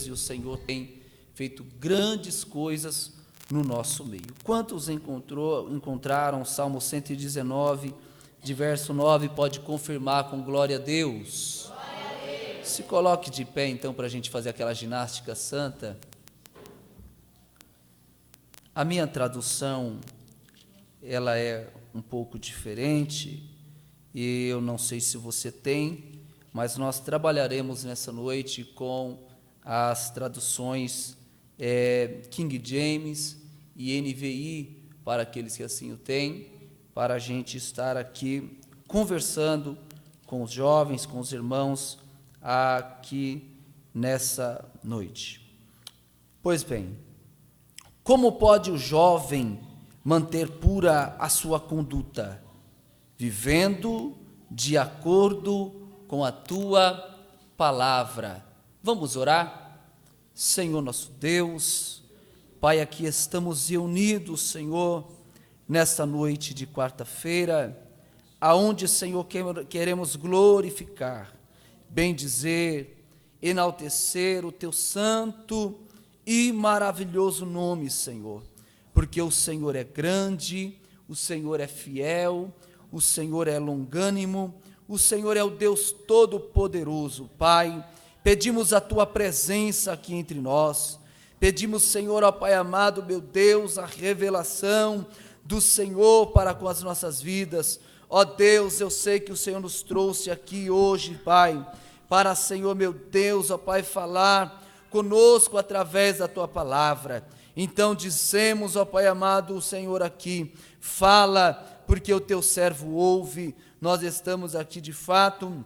dias e o Senhor tem feito grandes coisas no nosso meio. Quantos encontraram o Salmo 119, de verso 9, pode confirmar com glória a Deus? Glória a Deus. Se coloque de pé então para a gente fazer aquela ginástica santa. A minha tradução, ela é um pouco diferente, e eu não sei se você tem, mas nós trabalharemos nessa noite com as traduções King James e NVI, para aqueles que assim o têm, para a gente estar aqui conversando com os jovens, com os irmãos, aqui nessa noite. Pois bem, como pode o jovem manter pura a sua conduta? Vivendo de acordo com a tua palavra. Vamos orar? Senhor nosso Deus, Pai, aqui estamos reunidos, Senhor, nesta noite de quarta-feira, aonde, Senhor, queremos glorificar, bendizer, enaltecer o teu santo e maravilhoso nome, Senhor, porque o Senhor é grande, o Senhor é fiel, o Senhor é longânimo, o Senhor é o Deus Todo-Poderoso. Pai, pedimos a tua presença aqui entre nós, pedimos, Senhor, ó Pai amado, meu Deus, a revelação do Senhor para com as nossas vidas. Ó Deus, eu sei que o Senhor nos trouxe aqui hoje, Pai, para, Senhor, meu Deus, ó Pai, falar conosco através da tua palavra. Então dizemos, ó Pai amado, o Senhor aqui, fala, porque o teu servo ouve. Nós estamos aqui de fato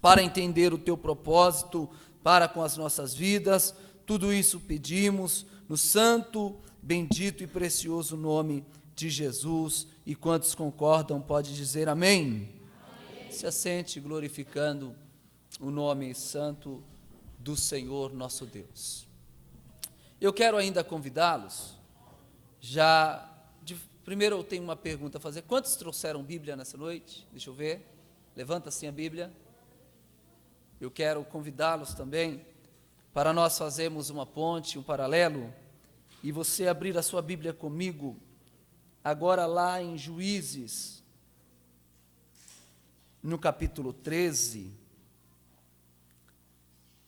para entender o teu propósito para com as nossas vidas. Tudo isso pedimos no santo, bendito e precioso nome de Jesus. E quantos concordam, pode dizer amém. Amém. Se assente glorificando o nome santo do Senhor nosso Deus. Eu quero ainda convidá-los, primeiro eu tenho uma pergunta a fazer. Quantos trouxeram Bíblia nessa noite? Deixa eu ver, levanta assim a Bíblia. Eu quero convidá-los também para nós fazermos uma ponte, um paralelo, e você abrir a sua Bíblia comigo, agora lá em Juízes, no capítulo 13,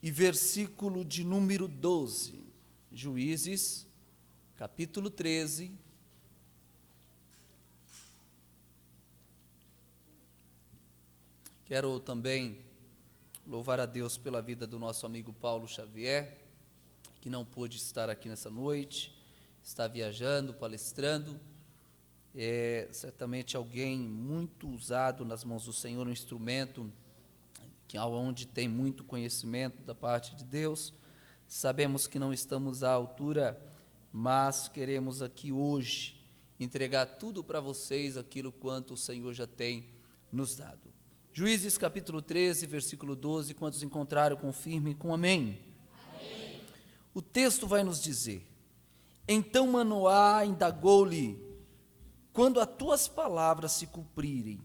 e versículo de número 12, Juízes, capítulo 13, quero também louvar a Deus pela vida do nosso amigo Paulo Xavier, que não pôde estar aqui nessa noite, está viajando, palestrando, certamente alguém muito usado nas mãos do Senhor, um instrumento onde tem muito conhecimento da parte de Deus. Sabemos que não estamos à altura, mas queremos aqui hoje entregar tudo para vocês, aquilo quanto o Senhor já tem nos dado. Juízes capítulo 13, versículo 12, quantos encontraram, confirmem com amém. Amém. O texto vai nos dizer: então Manoá indagou-lhe, quando as tuas palavras se cumprirem,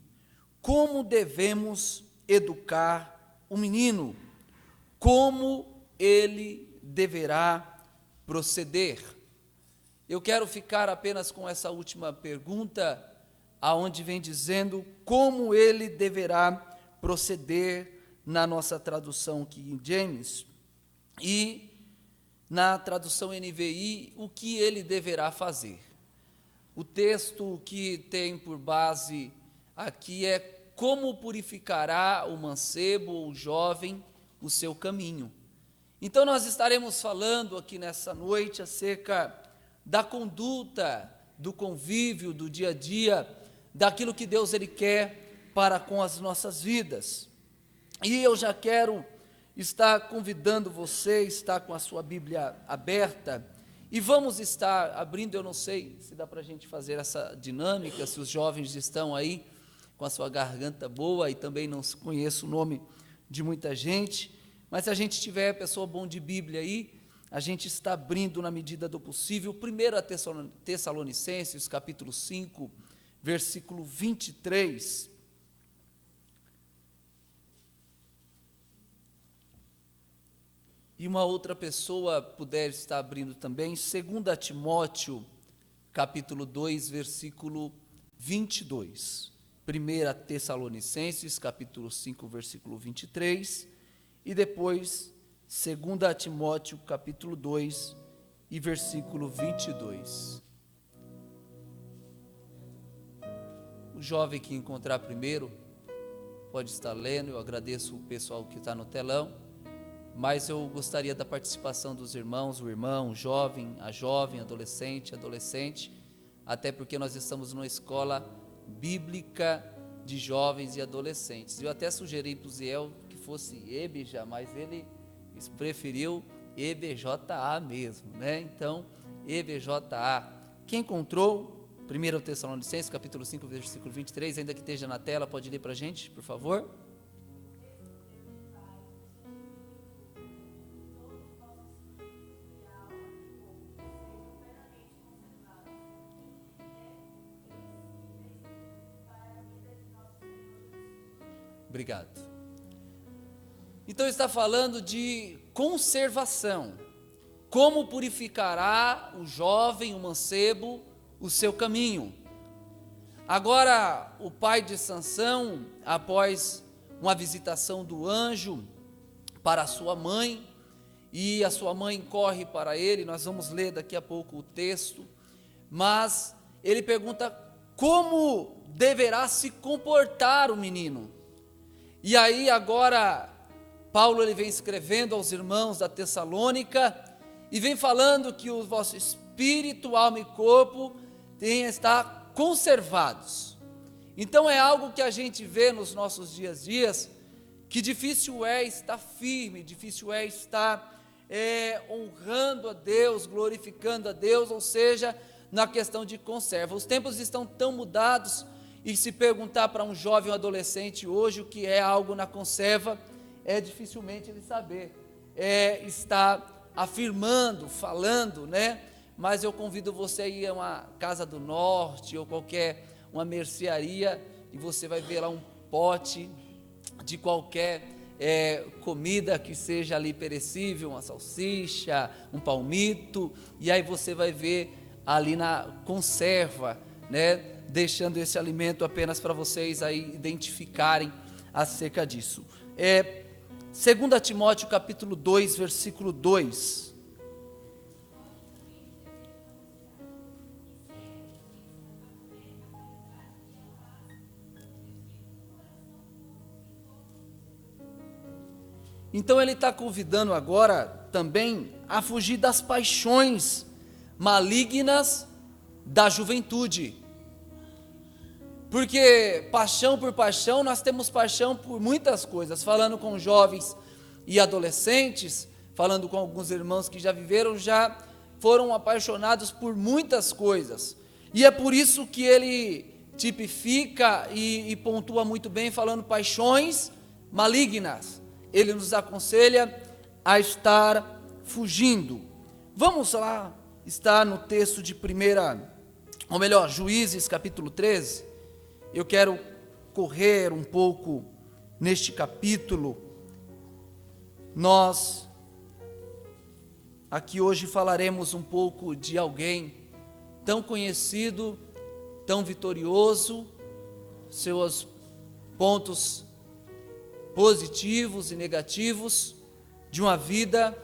como devemos educar o menino, como ele deverá proceder? Eu quero ficar apenas com essa última pergunta, aonde vem dizendo como ele deverá proceder, na nossa tradução King James, e na tradução NVI, o que ele deverá fazer. O texto que tem por base aqui é como purificará o mancebo ou o jovem o seu caminho. Então nós estaremos falando aqui nessa noite acerca da conduta, do convívio, do dia a dia, daquilo que Deus ele quer para com as nossas vidas. E eu já quero estar convidando você, estar com a sua Bíblia aberta, e vamos estar abrindo. Eu não sei se dá para a gente fazer essa dinâmica, se os jovens estão aí com a sua garganta boa, e também não conheço o nome de muita gente, mas se a gente tiver pessoa bom de Bíblia aí, a gente está abrindo na medida do possível, 1 Tessalonicenses, capítulo 5, versículo 23, e uma outra pessoa puder estar abrindo também, 2 Timóteo, capítulo 2, versículo 22. 1 Tessalonicenses, capítulo 5, versículo 23, e depois 2 Timóteo, capítulo 2, e versículo 22. O jovem que encontrar primeiro pode estar lendo. Eu agradeço o pessoal que está no telão, mas eu gostaria da participação dos irmãos, o irmão, o jovem, adolescente, até porque nós estamos numa escola bíblica de jovens e adolescentes. Eu até sugeri para o Ziel que fosse EBJA, mas ele preferiu EBJA mesmo, né? Então, EBJA. Quem encontrou 1 Tessalonicenses, capítulo 5, versículo 23, ainda que esteja na tela, pode ler para a gente, por favor? Obrigado. Então está falando de conservação. Como purificará o jovem, o mancebo, o seu caminho? Agora, o pai de Sansão, após uma visitação do anjo para a sua mãe, e a sua mãe corre para ele, nós vamos ler daqui a pouco o texto, mas ele pergunta como deverá se comportar o menino. E aí agora Paulo ele vem escrevendo aos irmãos da Tessalônica e vem falando que o vosso espírito, alma e corpo tenham estar conservados. Então é algo que a gente vê nos nossos dias, que difícil é estar firme, difícil é estar honrando a Deus, glorificando a Deus, ou seja, na questão de conserva. Os tempos estão tão mudados, e se perguntar para um jovem ou adolescente hoje o que é algo na conserva, dificilmente ele saber, está afirmando, falando, né? Mas eu convido você a ir a uma Casa do Norte, ou uma mercearia, e você vai ver lá um pote de qualquer comida que seja ali perecível, uma salsicha, um palmito, e aí você vai ver ali na conserva, né? Deixando esse alimento apenas para vocês aí identificarem acerca disso. 2 Timóteo capítulo 2, versículo 2. Então ele está convidando agora também a fugir das paixões malignas da juventude. Porque paixão por paixão, nós temos paixão por muitas coisas. Falando com jovens e adolescentes, falando com alguns irmãos que já viveram, já foram apaixonados por muitas coisas. E é por isso que ele tipifica e pontua muito bem, falando paixões malignas. Ele nos aconselha a estar fugindo. Vamos lá, está no texto de Juízes capítulo 13. Eu quero correr um pouco neste capítulo. Nós aqui hoje falaremos um pouco de alguém tão conhecido, tão vitorioso, seus pontos positivos e negativos de uma vida,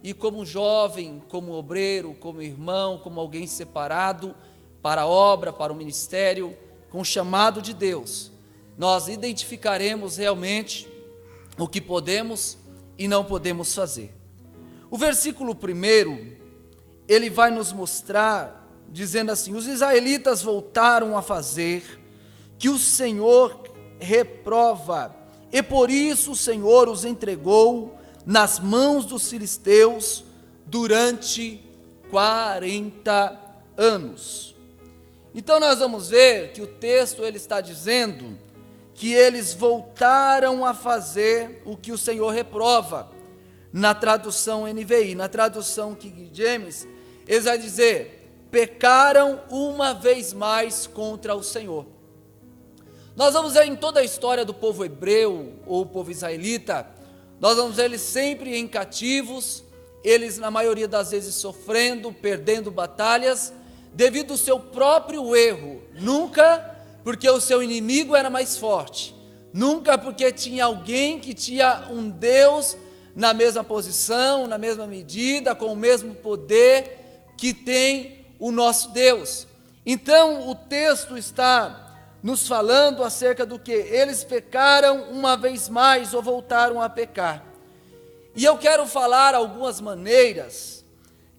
e como jovem, como obreiro, como irmão, como alguém separado para a obra, para o ministério, com o chamado de Deus, nós identificaremos realmente o que podemos e não podemos fazer. O versículo 1, ele vai nos mostrar, dizendo assim: os israelitas voltaram a fazer que o Senhor reprova, e por isso o Senhor os entregou nas mãos dos filisteus durante 40 anos. Então nós vamos ver que o texto ele está dizendo que eles voltaram a fazer o que o Senhor reprova. Na tradução NVI, na tradução King James, eles vai dizer: pecaram uma vez mais contra o Senhor. Nós vamos ver em toda a história do povo hebreu ou povo israelita, Nós vamos ver eles sempre em cativos, eles na maioria das vezes sofrendo, perdendo batalhas, devido ao seu próprio erro, nunca porque o seu inimigo era mais forte, nunca porque tinha alguém que tinha um Deus na mesma posição, na mesma medida, com o mesmo poder que tem o nosso Deus. Então o texto está nos falando acerca do que? Eles pecaram uma vez mais ou voltaram a pecar. E eu quero falar algumas maneiras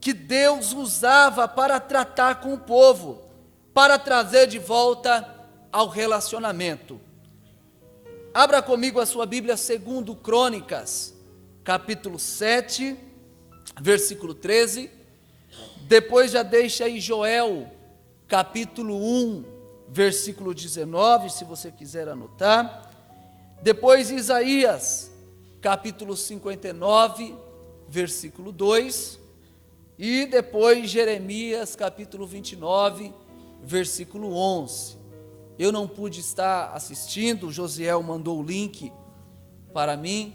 que Deus usava para tratar com o povo, para trazer de volta ao relacionamento. Abra comigo a sua Bíblia, 2 Crônicas, capítulo 7, versículo 13. Depois já deixa aí Joel, capítulo 1, versículo 19, se você quiser anotar. Depois Isaías, capítulo 59, versículo 2. E depois Jeremias, capítulo 29, versículo 11. Eu não pude estar assistindo, o Josiel mandou o link para mim,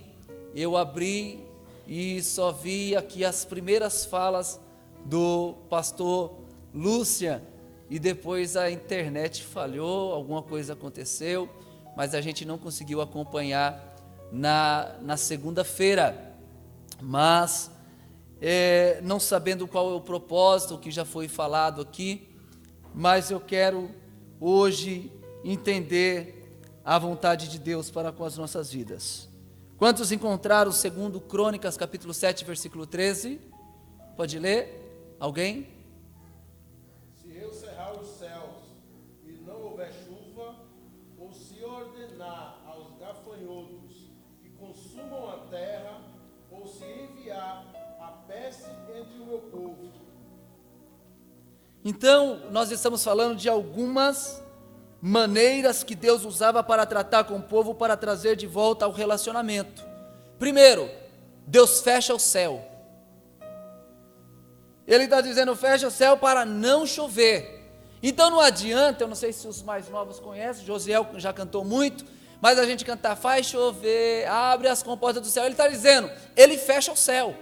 eu abri e só vi aqui as primeiras falas do pastor Lúcia, e depois a internet falhou, alguma coisa aconteceu, mas a gente não conseguiu acompanhar na segunda-feira, mas não sabendo qual é o propósito que já foi falado aqui, mas eu quero hoje entender a vontade de Deus para com as nossas vidas. Quantos encontraram 2 Crônicas, capítulo 7, versículo 13? Pode ler? Alguém? Se eu cerrar os céus e não houver chuva, ou se ordenar aos gafanhotos que consumam a terra, ou se enviar a peste entre o meu povo. Então, nós estamos falando de algumas maneiras que Deus usava para tratar com o povo, para trazer de volta ao relacionamento. Primeiro, Deus fecha o céu. Ele está dizendo, fecha o céu para não chover. Então não adianta, eu não sei se os mais novos conhecem, Josiel já cantou muito, mas a gente cantar, faz chover, abre as comportas do céu. Ele está dizendo, ele fecha o céu.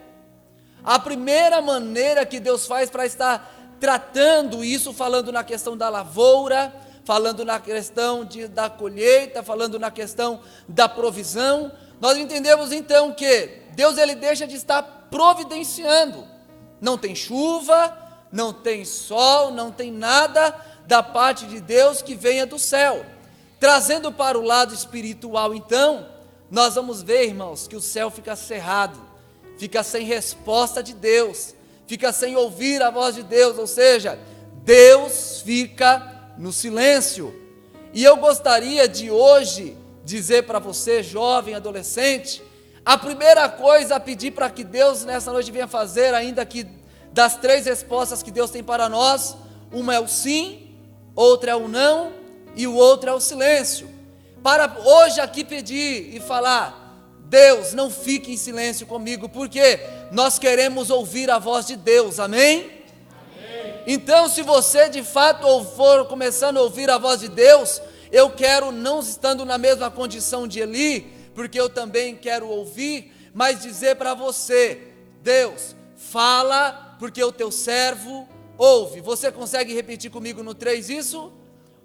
A primeira maneira que Deus faz para estar tratando isso, falando na questão da lavoura, falando na questão da colheita, falando na questão da provisão, nós entendemos então que Deus ele deixa de estar providenciando. Não tem chuva, não tem sol, não tem nada da parte de Deus que venha do céu. Trazendo para o lado espiritual então, nós vamos ver, irmãos, que o céu fica cerrado, fica sem resposta de Deus, fica sem ouvir a voz de Deus, ou seja, Deus fica no silêncio. E eu gostaria de hoje dizer para você, jovem, adolescente, a primeira coisa a pedir para que Deus nessa noite venha fazer, ainda que das 3 respostas que Deus tem para nós, uma é o sim, outra é o não e o outro é o silêncio. Para hoje aqui pedir e falar, Deus, não fique em silêncio comigo, porque nós queremos ouvir a voz de Deus, amém? Então, se você de fato for começando a ouvir a voz de Deus, eu quero, não estando na mesma condição de Eli, porque eu também quero ouvir, mas dizer para você, Deus, fala, porque o teu servo ouve. Você consegue repetir comigo no 3 isso?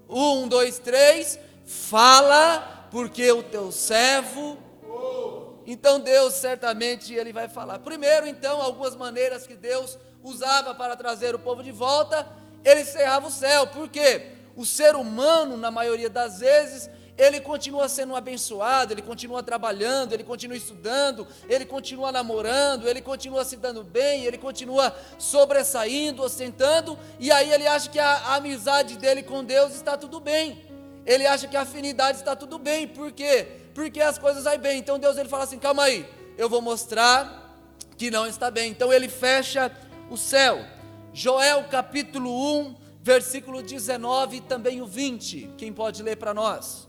1, 2, 3, fala, porque o teu servo ouve. Então Deus certamente ele vai falar. Primeiro então, algumas maneiras que Deus usava para trazer o povo de volta, ele cerrava o céu, porque o ser humano, na maioria das vezes, ele continua sendo abençoado, ele continua trabalhando, ele continua estudando, ele continua namorando, ele continua se dando bem, ele continua sobressaindo, ostentando, e aí ele acha que a amizade dele com Deus está tudo bem, ele acha que a afinidade está tudo bem, por quê? Porque as coisas vão bem. Então Deus ele fala assim, calma aí, eu vou mostrar que não está bem. Então ele fecha o céu. Joel capítulo 1, versículo 19 e também o 20, quem pode ler para nós?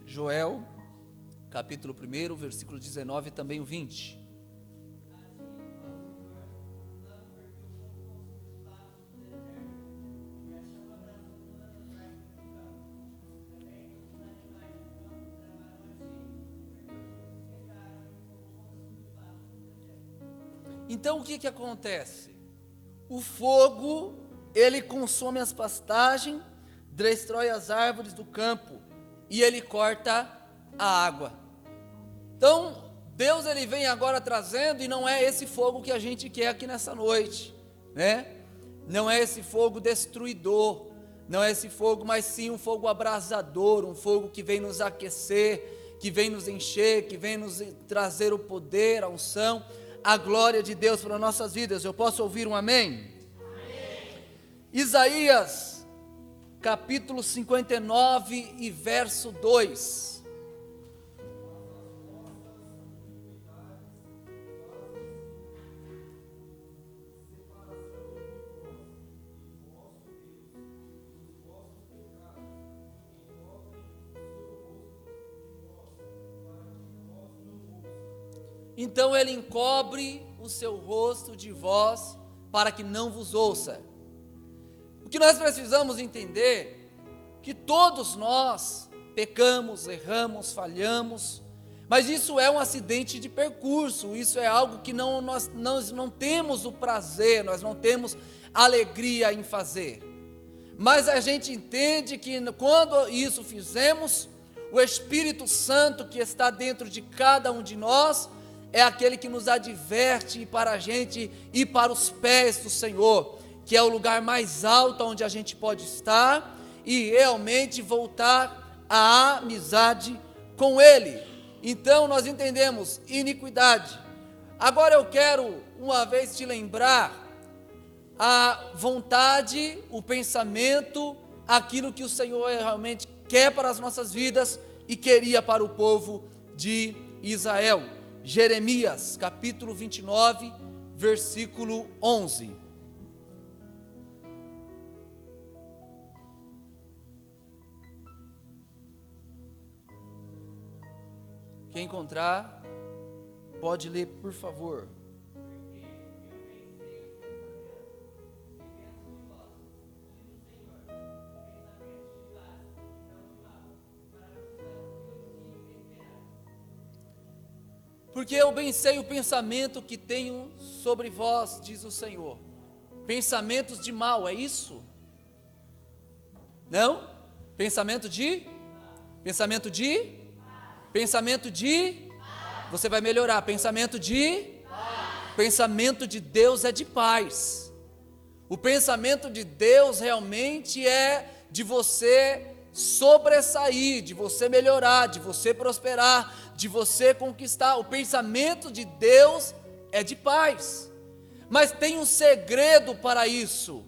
Joel capítulo 1, versículo 19 e também o 20. Então o que acontece? O fogo, ele consome as pastagens, destrói as árvores do campo e ele corta a água. Então, Deus ele vem agora trazendo, e não é esse fogo que a gente quer aqui nessa noite, né? Não é esse fogo destruidor, não é esse fogo, mas sim um fogo abrasador, um fogo que vem nos aquecer, que vem nos encher, que vem nos trazer o poder, a unção, a glória de Deus para nossas vidas. Eu posso ouvir um amém? Amém. Isaías, capítulo 59 e verso 2. Então ele encobre o seu rosto de vós, para que não vos ouça. O que nós precisamos entender, que todos nós pecamos, erramos, falhamos, mas isso é um acidente de percurso, isso é algo que nós não temos o prazer, nós não temos alegria em fazer. Mas a gente entende que quando isso fizemos, o Espírito Santo que está dentro de cada um de nós, é aquele que nos adverte para a gente ir para os pés do Senhor, que é o lugar mais alto onde a gente pode estar e realmente voltar à amizade com Ele. Então nós entendemos iniquidade. Agora eu quero uma vez te lembrar a vontade, o pensamento, aquilo que o Senhor realmente quer para as nossas vidas e queria para o povo de Israel. Jeremias, capítulo 29, versículo 11. Quem encontrar, pode ler, por favor. Porque eu bem sei o pensamento que tenho sobre vós, diz o Senhor. Pensamentos de mal, é isso? Não? Pensamento de? Você vai melhorar. Pensamento de Deus é de paz. O pensamento de Deus realmente é de você sobressair, de você melhorar, de você prosperar, de você conquistar. O pensamento de Deus é de paz, mas tem um segredo para isso,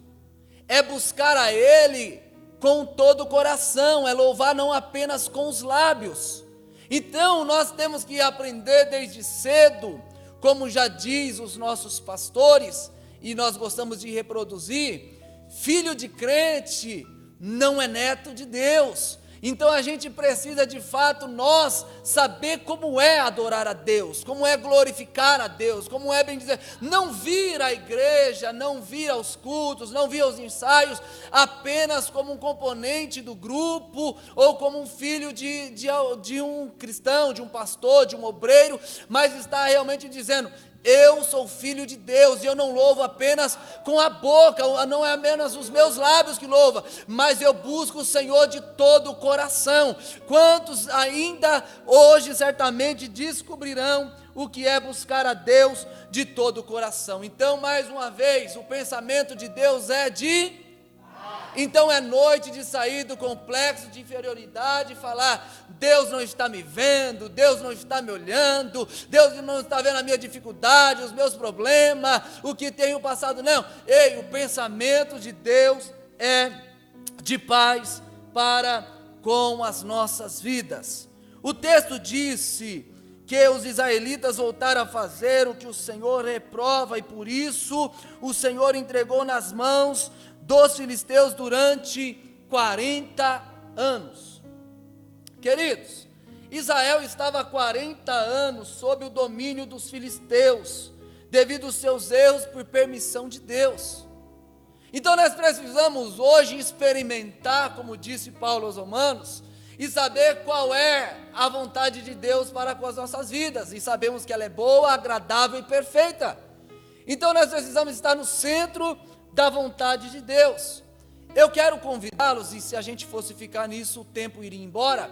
é buscar a Ele com todo o coração, é louvar não apenas com os lábios. Então nós temos que aprender desde cedo, como já diz os nossos pastores, e nós gostamos de reproduzir, filho de crente não é neto de Deus. Então a gente precisa de fato nós saber como é adorar a Deus, como é glorificar a Deus, como é bem dizer, não vir à igreja, não vir aos cultos, não vir aos ensaios apenas como um componente do grupo ou como um filho de um cristão, de um pastor, de um obreiro, mas está realmente dizendo, eu sou filho de Deus e eu não louvo apenas com a boca, não é apenas os meus lábios que louvam, mas eu busco o Senhor de todo o coração. Quantos ainda hoje certamente descobrirão o que é buscar a Deus de todo o coração? Então, mais uma vez, o pensamento de Deus é de... Então é noite de sair do complexo de inferioridade e falar, Deus não está me vendo, Deus não está me olhando, Deus não está vendo a minha dificuldade, os meus problemas, o que tenho passado. Não, o pensamento de Deus é de paz para com as nossas vidas. O texto disse que os israelitas voltaram a fazer o que o Senhor reprova, e por isso o Senhor entregou nas mãos dos filisteus durante 40 anos. Queridos, Israel estava há 40 anos sob o domínio dos filisteus, devido aos seus erros por permissão de Deus. Então nós precisamos hoje experimentar, como disse Paulo aos Romanos, e saber qual é a vontade de Deus para com as nossas vidas, e sabemos que ela é boa, agradável e perfeita. Então nós precisamos estar no centro da vontade de Deus. Eu quero convidá-los, e se a gente fosse ficar nisso, o tempo iria embora,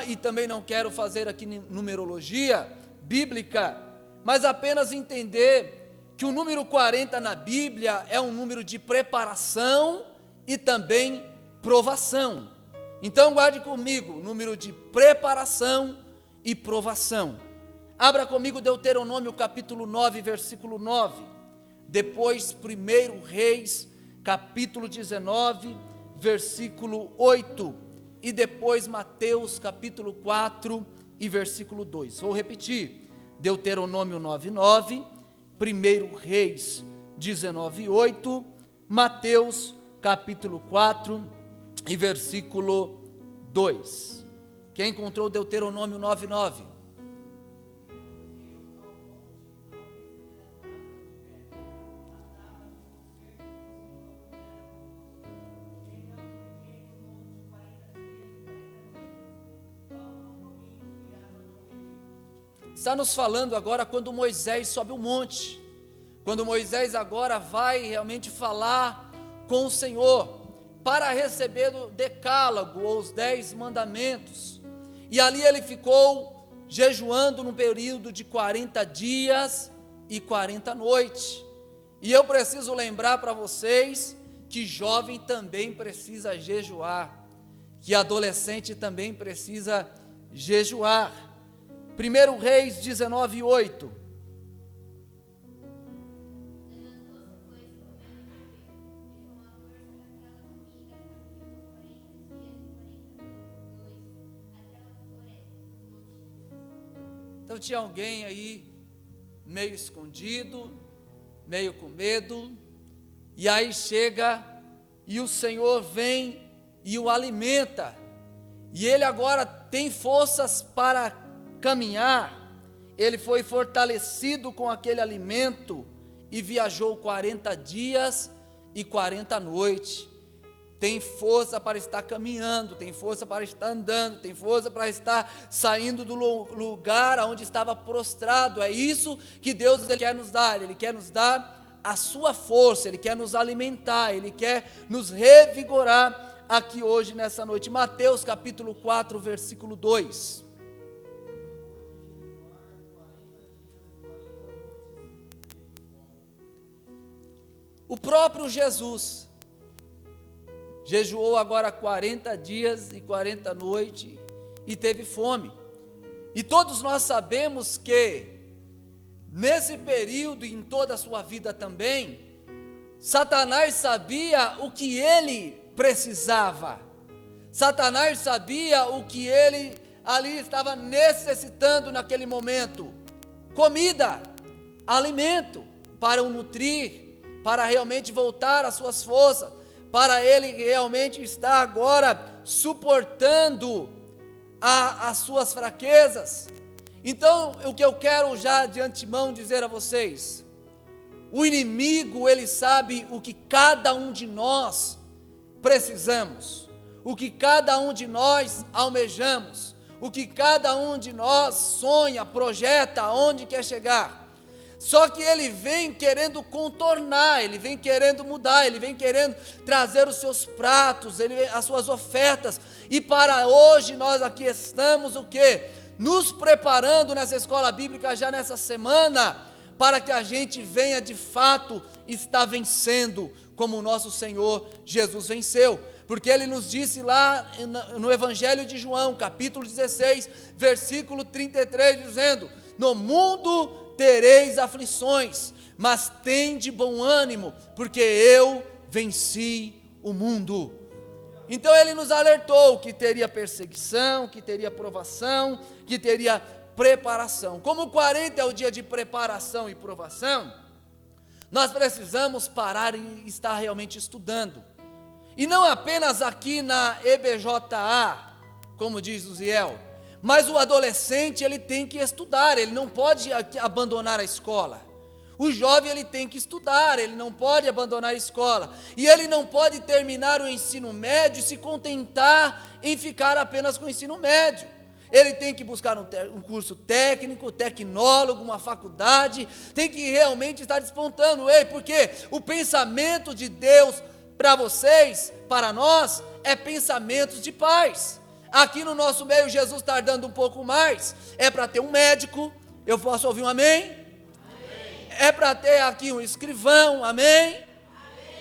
e também não quero fazer aqui numerologia bíblica, mas apenas entender que o número 40 na Bíblia é um número de preparação e também provação. Então guarde comigo, número de preparação e provação. Abra comigo Deuteronômio capítulo 9, versículo 9. Depois 1 Reis, capítulo 19, versículo 8. E depois Mateus capítulo 4 e versículo 2. Vou repetir. Deuteronômio 9, 9. 1 Reis 19, 8. Mateus capítulo 4 e versículo 2. Quem encontrou Deuteronômio 9, 9? Está nos falando agora quando Moisés sobe o monte, quando Moisés agora vai realmente falar com o Senhor, para receber o decálogo, ou os 10 mandamentos, e ali ele ficou jejuando num período de 40 dias e 40 noites, e eu preciso lembrar para vocês, que jovem também precisa jejuar, que adolescente também precisa jejuar. 1 Reis 19, 8. Então tinha alguém aí, meio escondido, meio com medo, e aí chega, e o Senhor vem e o alimenta, e ele agora tem forças para caminhar. Ele foi fortalecido com aquele alimento e viajou 40 dias e 40 noites. Tem força para estar caminhando, tem força para estar andando, tem força para estar saindo do lugar onde estava prostrado. É isso que Deus quer nos dar. Ele quer nos dar a sua força, Ele quer nos alimentar, Ele quer nos revigorar aqui hoje nessa noite. Mateus capítulo 4, versículo 2. O próprio Jesus jejuou agora 40 dias e 40 noites e teve fome. E todos nós sabemos que nesse período e em toda a sua vida também, Satanás sabia o que ele precisava. Satanás sabia o que ele ali estava necessitando naquele momento: comida, alimento para o nutrir, para realmente voltar às suas forças, para ele realmente estar agora suportando as suas fraquezas. Então, o que eu quero já de antemão dizer a vocês: o inimigo, ele sabe o que cada um de nós precisamos, o que cada um de nós almejamos, o que cada um de nós sonha, projeta, aonde quer chegar. Só que ele vem querendo contornar, ele vem querendo mudar, ele vem querendo trazer os seus pratos, as suas ofertas. E para hoje nós aqui estamos o quê? Nos preparando nessa escola bíblica já nessa semana, para que a gente venha de fato estar vencendo como o nosso Senhor Jesus venceu. Porque ele nos disse lá no Evangelho de João, capítulo 16, versículo 33, dizendo: no mundo tereis aflições, mas tende bom ânimo, porque eu venci o mundo. Então ele nos alertou que teria perseguição, que teria provação, que teria preparação. Como 40 é o dia de preparação e provação, nós precisamos parar e estar realmente estudando. E não apenas aqui na EBJA, como diz o Ziel, mas o adolescente, ele tem que estudar, ele não pode abandonar a escola. O jovem, ele tem que estudar, ele não pode abandonar a escola. E ele não pode terminar o ensino médio e se contentar em ficar apenas com o ensino médio. ele tem que buscar um curso técnico, tecnólogo, uma faculdade, tem que realmente estar despontando. Ei, porque o pensamento de Deus para vocês, para nós, é pensamentos de paz. Aqui no nosso meio, Jesus está dando um pouco mais, é para ter um médico, eu posso ouvir um amém? Amém. É para ter aqui um escrivão, amém?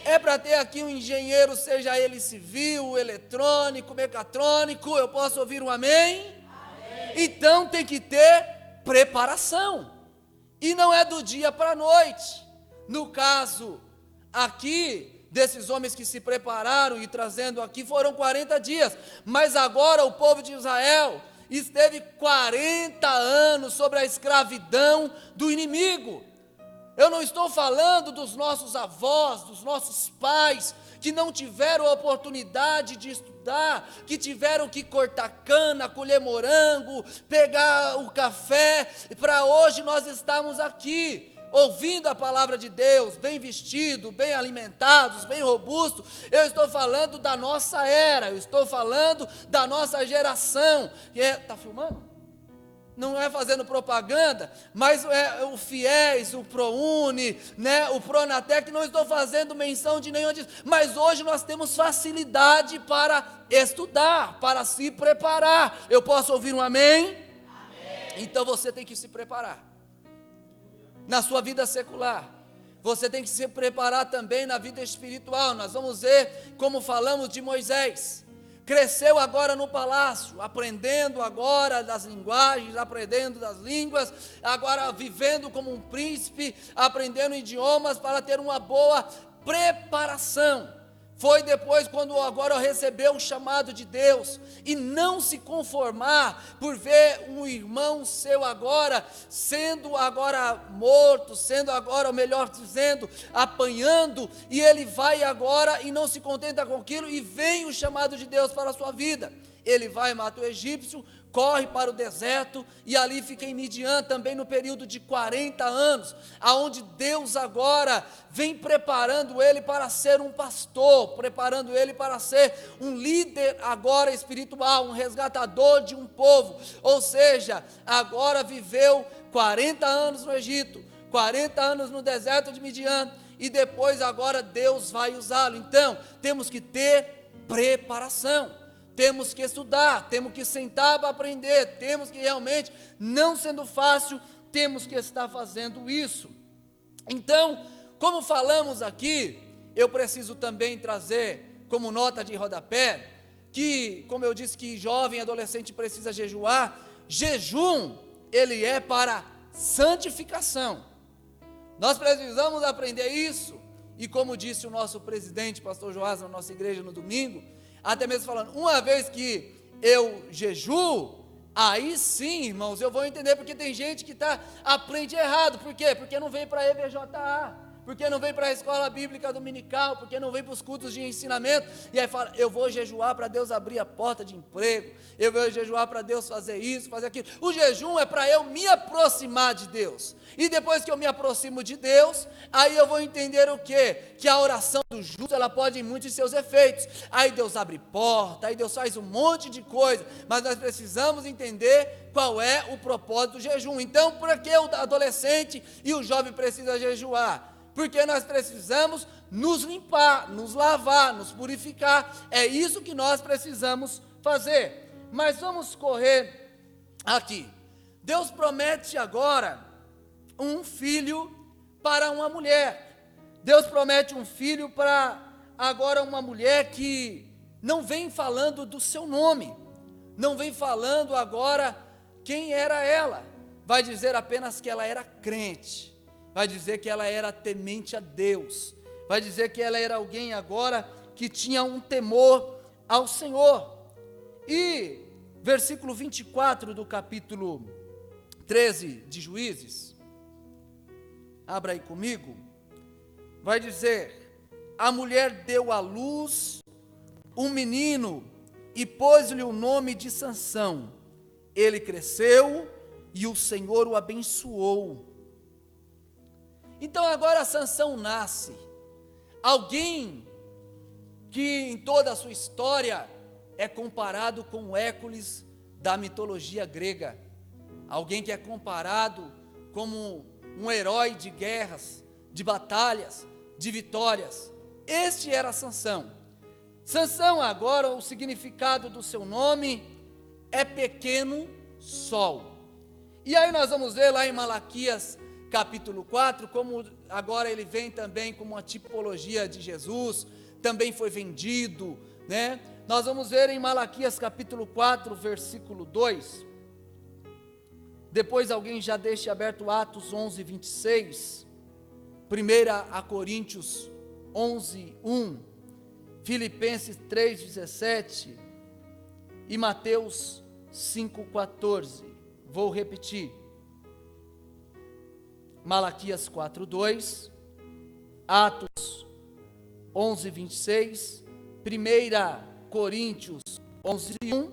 É para ter aqui um engenheiro, seja ele civil, eletrônico, mecatrônico, eu posso ouvir um amém? Amém. Então tem que ter preparação, e não é do dia para a noite. No caso aqui, desses homens que se prepararam e trazendo aqui, foram 40 dias, mas agora o povo de Israel esteve 40 anos sobre a escravidão do inimigo. Eu não estou falando dos nossos avós, dos nossos pais, que não tiveram a oportunidade de estudar, que tiveram que cortar cana, colher morango, pegar o café, para hoje nós estamos aqui, ouvindo a palavra de Deus, bem vestidos, bem alimentados, bem robustos. Eu estou falando da nossa era, eu estou falando da nossa geração. Está filmando? Não é fazendo propaganda, mas é o FIES, o ProUni, né, o Pronatec, não estou fazendo menção de nenhum disso, mas hoje nós temos facilidade para estudar, para se preparar. Eu posso ouvir um amém? Amém. Então você tem que se preparar na sua vida secular, você tem que se preparar também na vida espiritual. Nós vamos ver como falamos de Moisés. Cresceu agora no palácio, aprendendo agora das linguagens, aprendendo das línguas, agora vivendo como um príncipe, aprendendo idiomas para ter uma boa preparação. Foi depois quando agora recebeu o chamado de Deus, e não se conformar por ver um irmão seu agora, sendo agora morto, sendo agora, ou melhor dizendo, apanhando, e ele vai agora e não se contenta com aquilo, e vem o chamado de Deus para a sua vida. Ele vai, mata o egípcio, corre para o deserto, e ali fica em Midian também no período de 40 anos, aonde Deus agora vem preparando ele para ser um pastor, preparando ele para ser um líder agora espiritual, um resgatador de um povo. Ou seja, agora viveu 40 anos no Egito, 40 anos no deserto de Midian, e depois agora Deus vai usá-lo. Então temos que ter preparação, temos que estudar, temos que sentar para aprender, temos que realmente, não sendo fácil, temos que estar fazendo isso. Então, como falamos aqui, eu preciso também trazer como nota de rodapé, que, como eu disse, que jovem, adolescente precisa jejuar. Jejum, ele é para santificação. Nós precisamos aprender isso, e como disse o nosso presidente, pastor Joás, na nossa igreja no domingo, até mesmo falando, uma vez que eu jejuo, aí sim, irmãos, eu vou entender, porque tem gente que aprende errado. Por quê? Porque não vem para a EBJA, porque não vem para a escola bíblica dominical, porque não vem para os cultos de ensinamento, e aí fala, eu vou jejuar para Deus abrir a porta de emprego, eu vou jejuar para Deus fazer isso, fazer aquilo. O jejum é para eu me aproximar de Deus, e depois que eu me aproximo de Deus, aí eu vou entender o quê? Que a oração do justo, ela pode ir muitos de seus efeitos, aí Deus abre porta, aí Deus faz um monte de coisa, mas nós precisamos entender qual é o propósito do jejum. Então, por que o adolescente e o jovem precisam jejuar? Porque nós precisamos nos limpar, nos lavar, nos purificar. É isso que nós precisamos fazer. Mas vamos correr aqui. Deus promete agora um filho para uma mulher. Deus promete um filho para agora uma mulher que não vem falando do seu nome, não vem falando agora quem era ela. Vai dizer apenas que ela era crente. Vai dizer que ela era temente a Deus, vai dizer que ela era alguém agora que tinha um temor ao Senhor. E versículo 24 do capítulo 13 de Juízes, abra aí comigo, vai dizer, a mulher deu à luz um menino e pôs-lhe o nome de Sansão, ele cresceu e o Senhor o abençoou. Então agora Sansão nasce, alguém que em toda a sua história é comparado com Hércules da mitologia grega, alguém que é comparado como um herói de guerras, de batalhas, de vitórias. Este era Sansão. Sansão, agora, o significado do seu nome é pequeno sol. E aí nós vamos ver lá em Malaquias capítulo 4, como agora ele vem também como uma tipologia de Jesus, também foi vendido, né? Nós vamos ver em Malaquias capítulo 4, versículo 2, depois alguém já deixe aberto Atos 11, 26, 1 Coríntios 11, 1, Filipenses 3, 17 e Mateus 5, 14, vou repetir, Malaquias 4, 2, Atos 11, 26, 1 Coríntios 11, 1,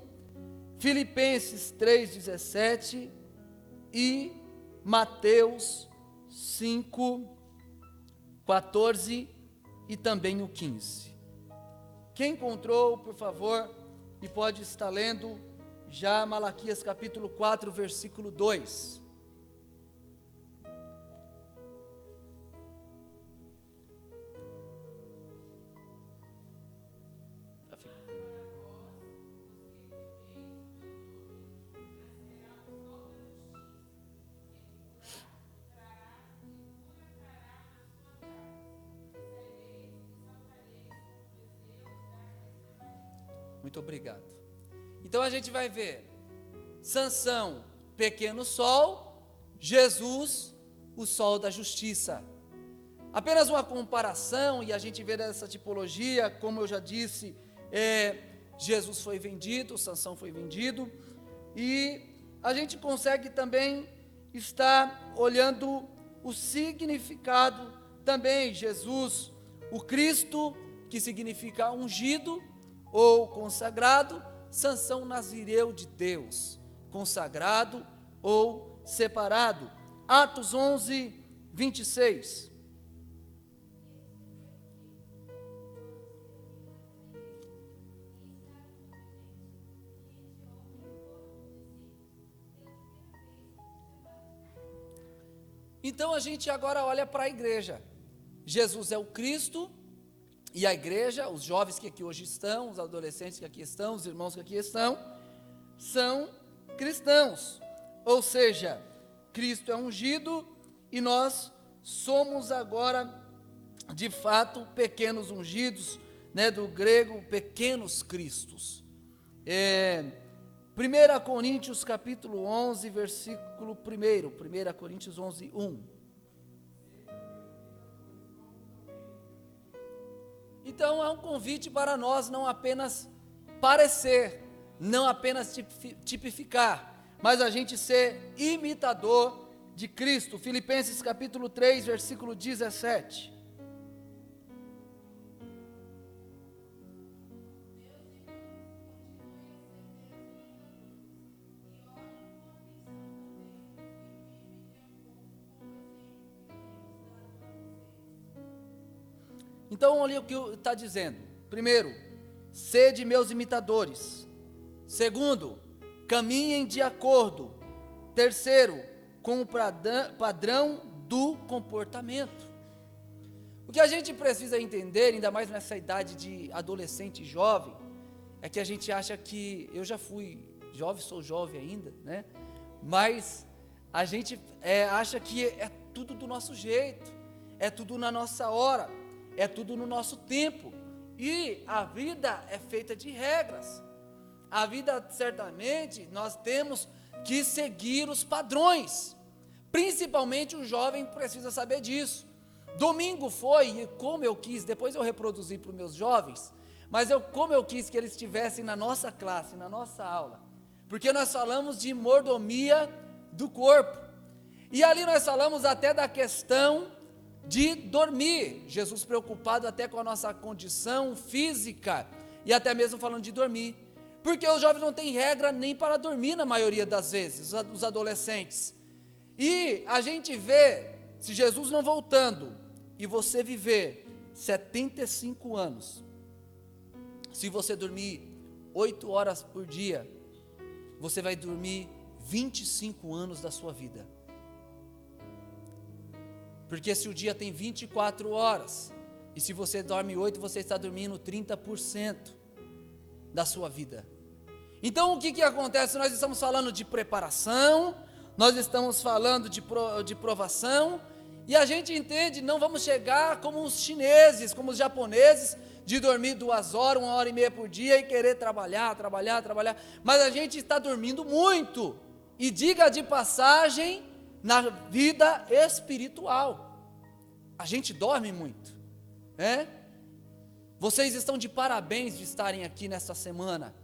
Filipenses 3, 17 e Mateus 5, 14 e também o 15. Quem encontrou, por favor, e pode estar lendo já Malaquias capítulo 4, versículo 2. Muito obrigado. Então a gente vai ver Sansão, pequeno sol, Jesus, o sol da justiça. Apenas uma comparação, e a gente vê essa tipologia, como eu já disse, Jesus foi vendido, Sansão foi vendido, e a gente consegue também estar olhando o significado também, Jesus, o Cristo, que significa ungido, ou consagrado, Sansão nazireu de Deus, consagrado ou separado. Atos 11, 26. Então a gente agora olha para a igreja. Jesus é o Cristo, e a igreja, os jovens que aqui hoje estão, os adolescentes que aqui estão, os irmãos que aqui estão, são cristãos. Ou seja, Cristo é ungido e nós somos agora, de fato, pequenos ungidos, né, do grego, pequenos cristos. 1 Coríntios capítulo 11, versículo 1, 1 Coríntios 11, 1. Então é um convite para nós não apenas parecer, não apenas tipificar, mas a gente ser imitador de Cristo. Filipenses capítulo 3, versículo 17. Então, olha o que está dizendo. Primeiro, sede meus imitadores. Segundo, caminhem de acordo. Terceiro, com o padrão do comportamento. O que a gente precisa entender, ainda mais nessa idade de adolescente e jovem, é que a gente acha que, eu já fui jovem, sou jovem ainda, né? Mas a gente acha que é tudo do nosso jeito, é tudo na nossa hora, é tudo no nosso tempo, e a vida é feita de regras. A vida, certamente, nós temos que seguir os padrões, principalmente o jovem precisa saber disso. Domingo foi, e como eu quis, depois eu reproduzi para os meus jovens, mas como eu quis que eles estivessem na nossa classe, na nossa aula, porque nós falamos de mordomia do corpo, e ali nós falamos até da questão de dormir, Jesus preocupado até com a nossa condição física, e até mesmo falando de dormir, porque os jovens não têm regra nem para dormir na maioria das vezes, os adolescentes, e a gente vê, se Jesus não voltando, e você viver 75 anos, se você dormir 8 horas por dia, você vai dormir 25 anos da sua vida. Porque se o dia tem 24 horas, e se você dorme 8, você está dormindo 30% da sua vida. Então o que acontece? Nós estamos falando de preparação, nós estamos falando de provação, e a gente entende, não vamos chegar como os chineses, como os japoneses, de dormir 2 horas, 1h30 por dia e querer trabalhar, mas a gente está dormindo muito, e diga de passagem, na vida espiritual, a gente dorme muito, né? Vocês estão de parabéns de estarem aqui nessa semana,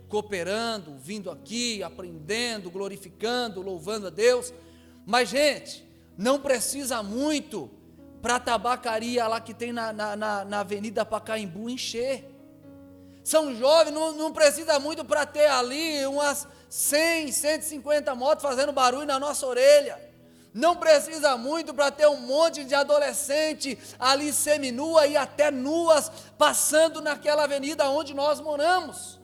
cooperando, vindo aqui, aprendendo, glorificando, louvando a Deus, mas gente, não precisa muito para a tabacaria lá que tem na Avenida Pacaembu encher. São jovens, não precisa muito para ter ali umas 100, 150 motos fazendo barulho na nossa orelha. Não precisa muito para ter um monte de adolescente ali seminua e até nuas passando naquela avenida onde nós moramos.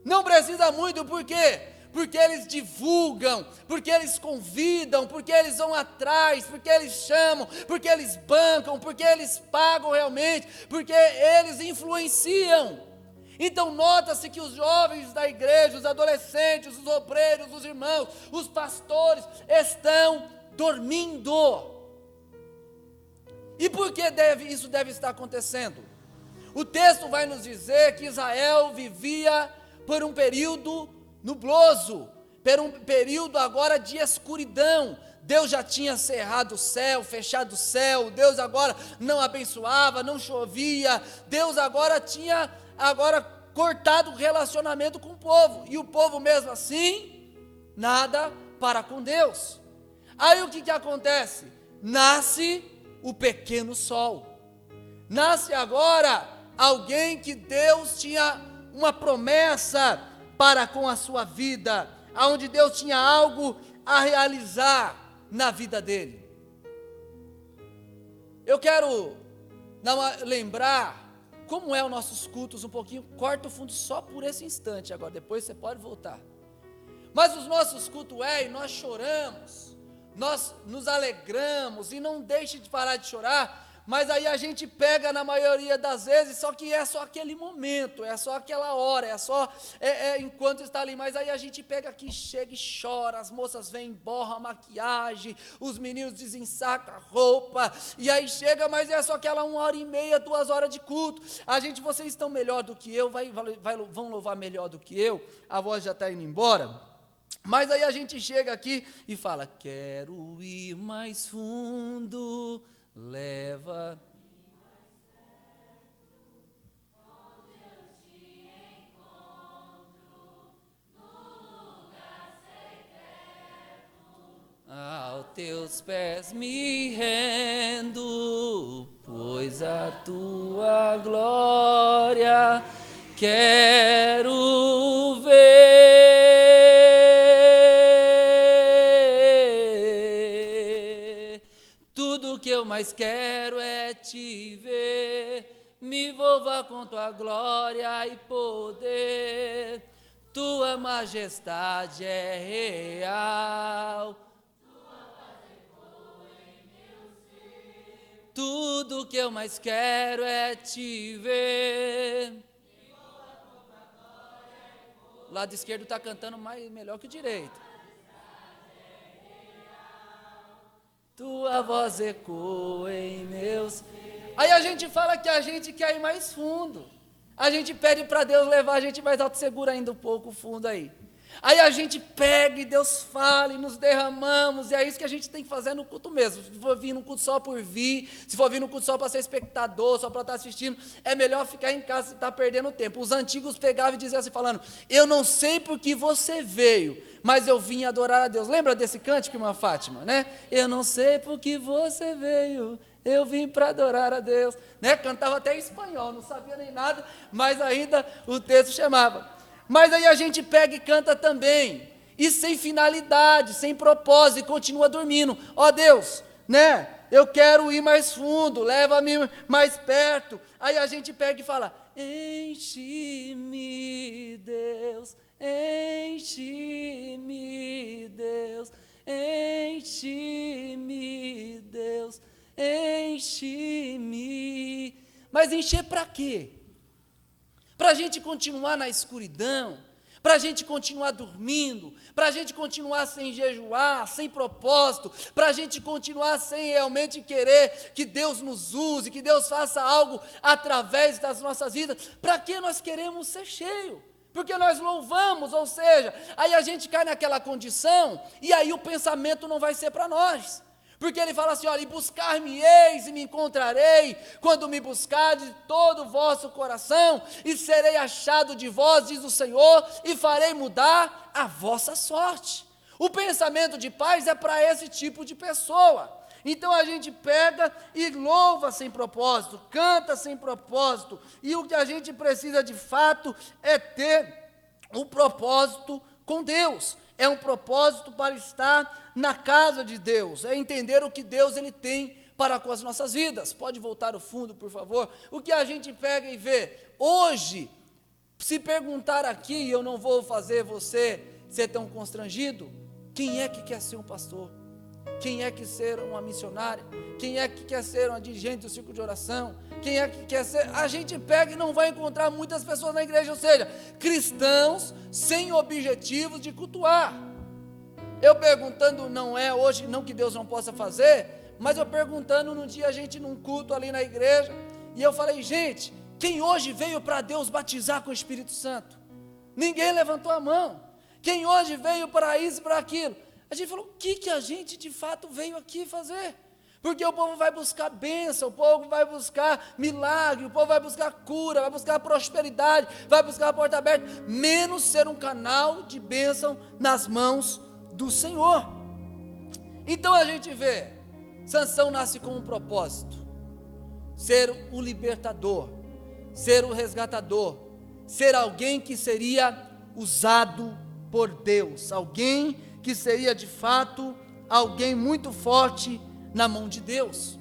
Não precisa muito, por quê? Porque eles divulgam, porque eles convidam, porque eles vão atrás, porque eles chamam, porque eles bancam, porque eles pagam realmente, porque eles influenciam. Então nota-se que os jovens da igreja, os adolescentes, os obreiros, os irmãos, os pastores estão dormindo. E por que isso deve estar acontecendo? O texto vai nos dizer que Israel vivia por um período nubloso, por um período agora de escuridão. Deus já tinha cerrado o céu, fechado o céu, Deus agora não abençoava, não chovia, Deus agora tinha cortado o relacionamento com o povo, e o povo mesmo assim, nada para com Deus. Aí o que acontece? Nasce o pequeno sol, nasce agora alguém que Deus tinha uma promessa para com a sua vida, aonde Deus tinha algo a realizar na vida dele. Eu quero lembrar como é os nossos cultos um pouquinho, corta o fundo só por esse instante agora, depois você pode voltar. Mas os nossos cultos nós choramos, nós nos alegramos, e não deixe de parar de chorar, mas aí a gente pega na maioria das vezes, só que é só aquele momento, é só aquela hora, enquanto está ali, mas aí a gente pega aqui, chega e chora, as moças vêm, borram a maquiagem, os meninos desensacam a roupa, e aí chega, mas é só aquela 1h30, 2 horas de culto. Vocês estão melhor do que eu, vão louvar melhor do que eu, a voz já está indo embora, mas aí a gente chega aqui e fala, quero ir mais fundo, leva onde eu te encontro, no lugar secreto, aos teus pés me rendo, pois a tua glória quero ver. Tudo que eu mais quero é te ver, me envolva com tua glória e poder, tua majestade é real, tua paz ecoa em meu ser. Tudo que eu mais quero é te ver, me envolva com tua glória e poder. O lado esquerdo está cantando melhor que o direito. Tua voz ecoa em meus. Aí a gente fala que a gente quer ir mais fundo. A gente pede para Deus levar a gente mais alto, segura ainda um pouco o fundo aí. Aí a gente pega e Deus fala e nos derramamos, e é isso que a gente tem que fazer no culto mesmo. Se for vir no culto só por vir, se for vir no culto só para ser espectador, só para estar assistindo, é melhor ficar em casa e estar perdendo tempo. Os antigos pegavam e diziam assim, falando, eu não sei por que você veio, mas eu vim adorar a Deus. Lembra desse cântico, irmã Fátima, né? Eu não sei por que você veio, eu vim para adorar a Deus, né? Cantava até em espanhol, não sabia nem nada, mas ainda o texto chamava. Mas aí a gente pega e canta também, e sem finalidade, sem propósito, e continua dormindo. Ó Deus, né? Eu quero ir mais fundo, leva-me mais perto. Aí a gente pega e fala, enche-me, Deus, enche-me. Mas encher para quê? Para a gente continuar na escuridão, para a gente continuar dormindo, para a gente continuar sem jejuar, sem propósito, para a gente continuar sem realmente querer que Deus nos use, que Deus faça algo através das nossas vidas. Para que nós queremos ser cheios? Porque nós louvamos, ou seja, aí a gente cai naquela condição, e aí o pensamento não vai ser para nós. Porque ele fala assim, olha, e buscar-me-eis e me encontrarei, quando me buscardes de todo o vosso coração, e serei achado de vós, diz o Senhor, e farei mudar a vossa sorte. O pensamento de paz é para esse tipo de pessoa. Então a gente pega e louva sem propósito, canta sem propósito, e o que a gente precisa de fato é ter um propósito com Deus. É um propósito para estar na casa de Deus, é entender o que Deus ele tem para com as nossas vidas. Pode voltar o fundo, por favor? O que a gente pega e vê, hoje, se perguntar aqui, eu não vou fazer você ser tão constrangido, quem é que quer ser um pastor? Quem é que quer ser uma missionária? Quem é que quer ser uma dirigente do círculo de oração? Quem é que quer ser? A gente pega e não vai encontrar muitas pessoas na igreja, ou seja, cristãos sem objetivos de cultuar. Eu perguntando, não é hoje, não que Deus não possa fazer, mas eu perguntando num dia a gente num culto ali na igreja, e eu falei, gente, quem hoje veio para Deus batizar com o Espírito Santo? Ninguém levantou a mão. Quem hoje veio para isso e para aquilo? A gente falou, o que a gente de fato veio aqui fazer? Porque o povo vai buscar bênção, o povo vai buscar milagre, o povo vai buscar cura, vai buscar prosperidade, vai buscar a porta aberta, menos ser um canal de bênção nas mãos do Senhor. Então a gente vê, Sansão nasce com um propósito, ser o libertador, ser o resgatador, ser alguém que seria usado por Deus, alguém que seria de fato alguém muito forte na mão de Deus.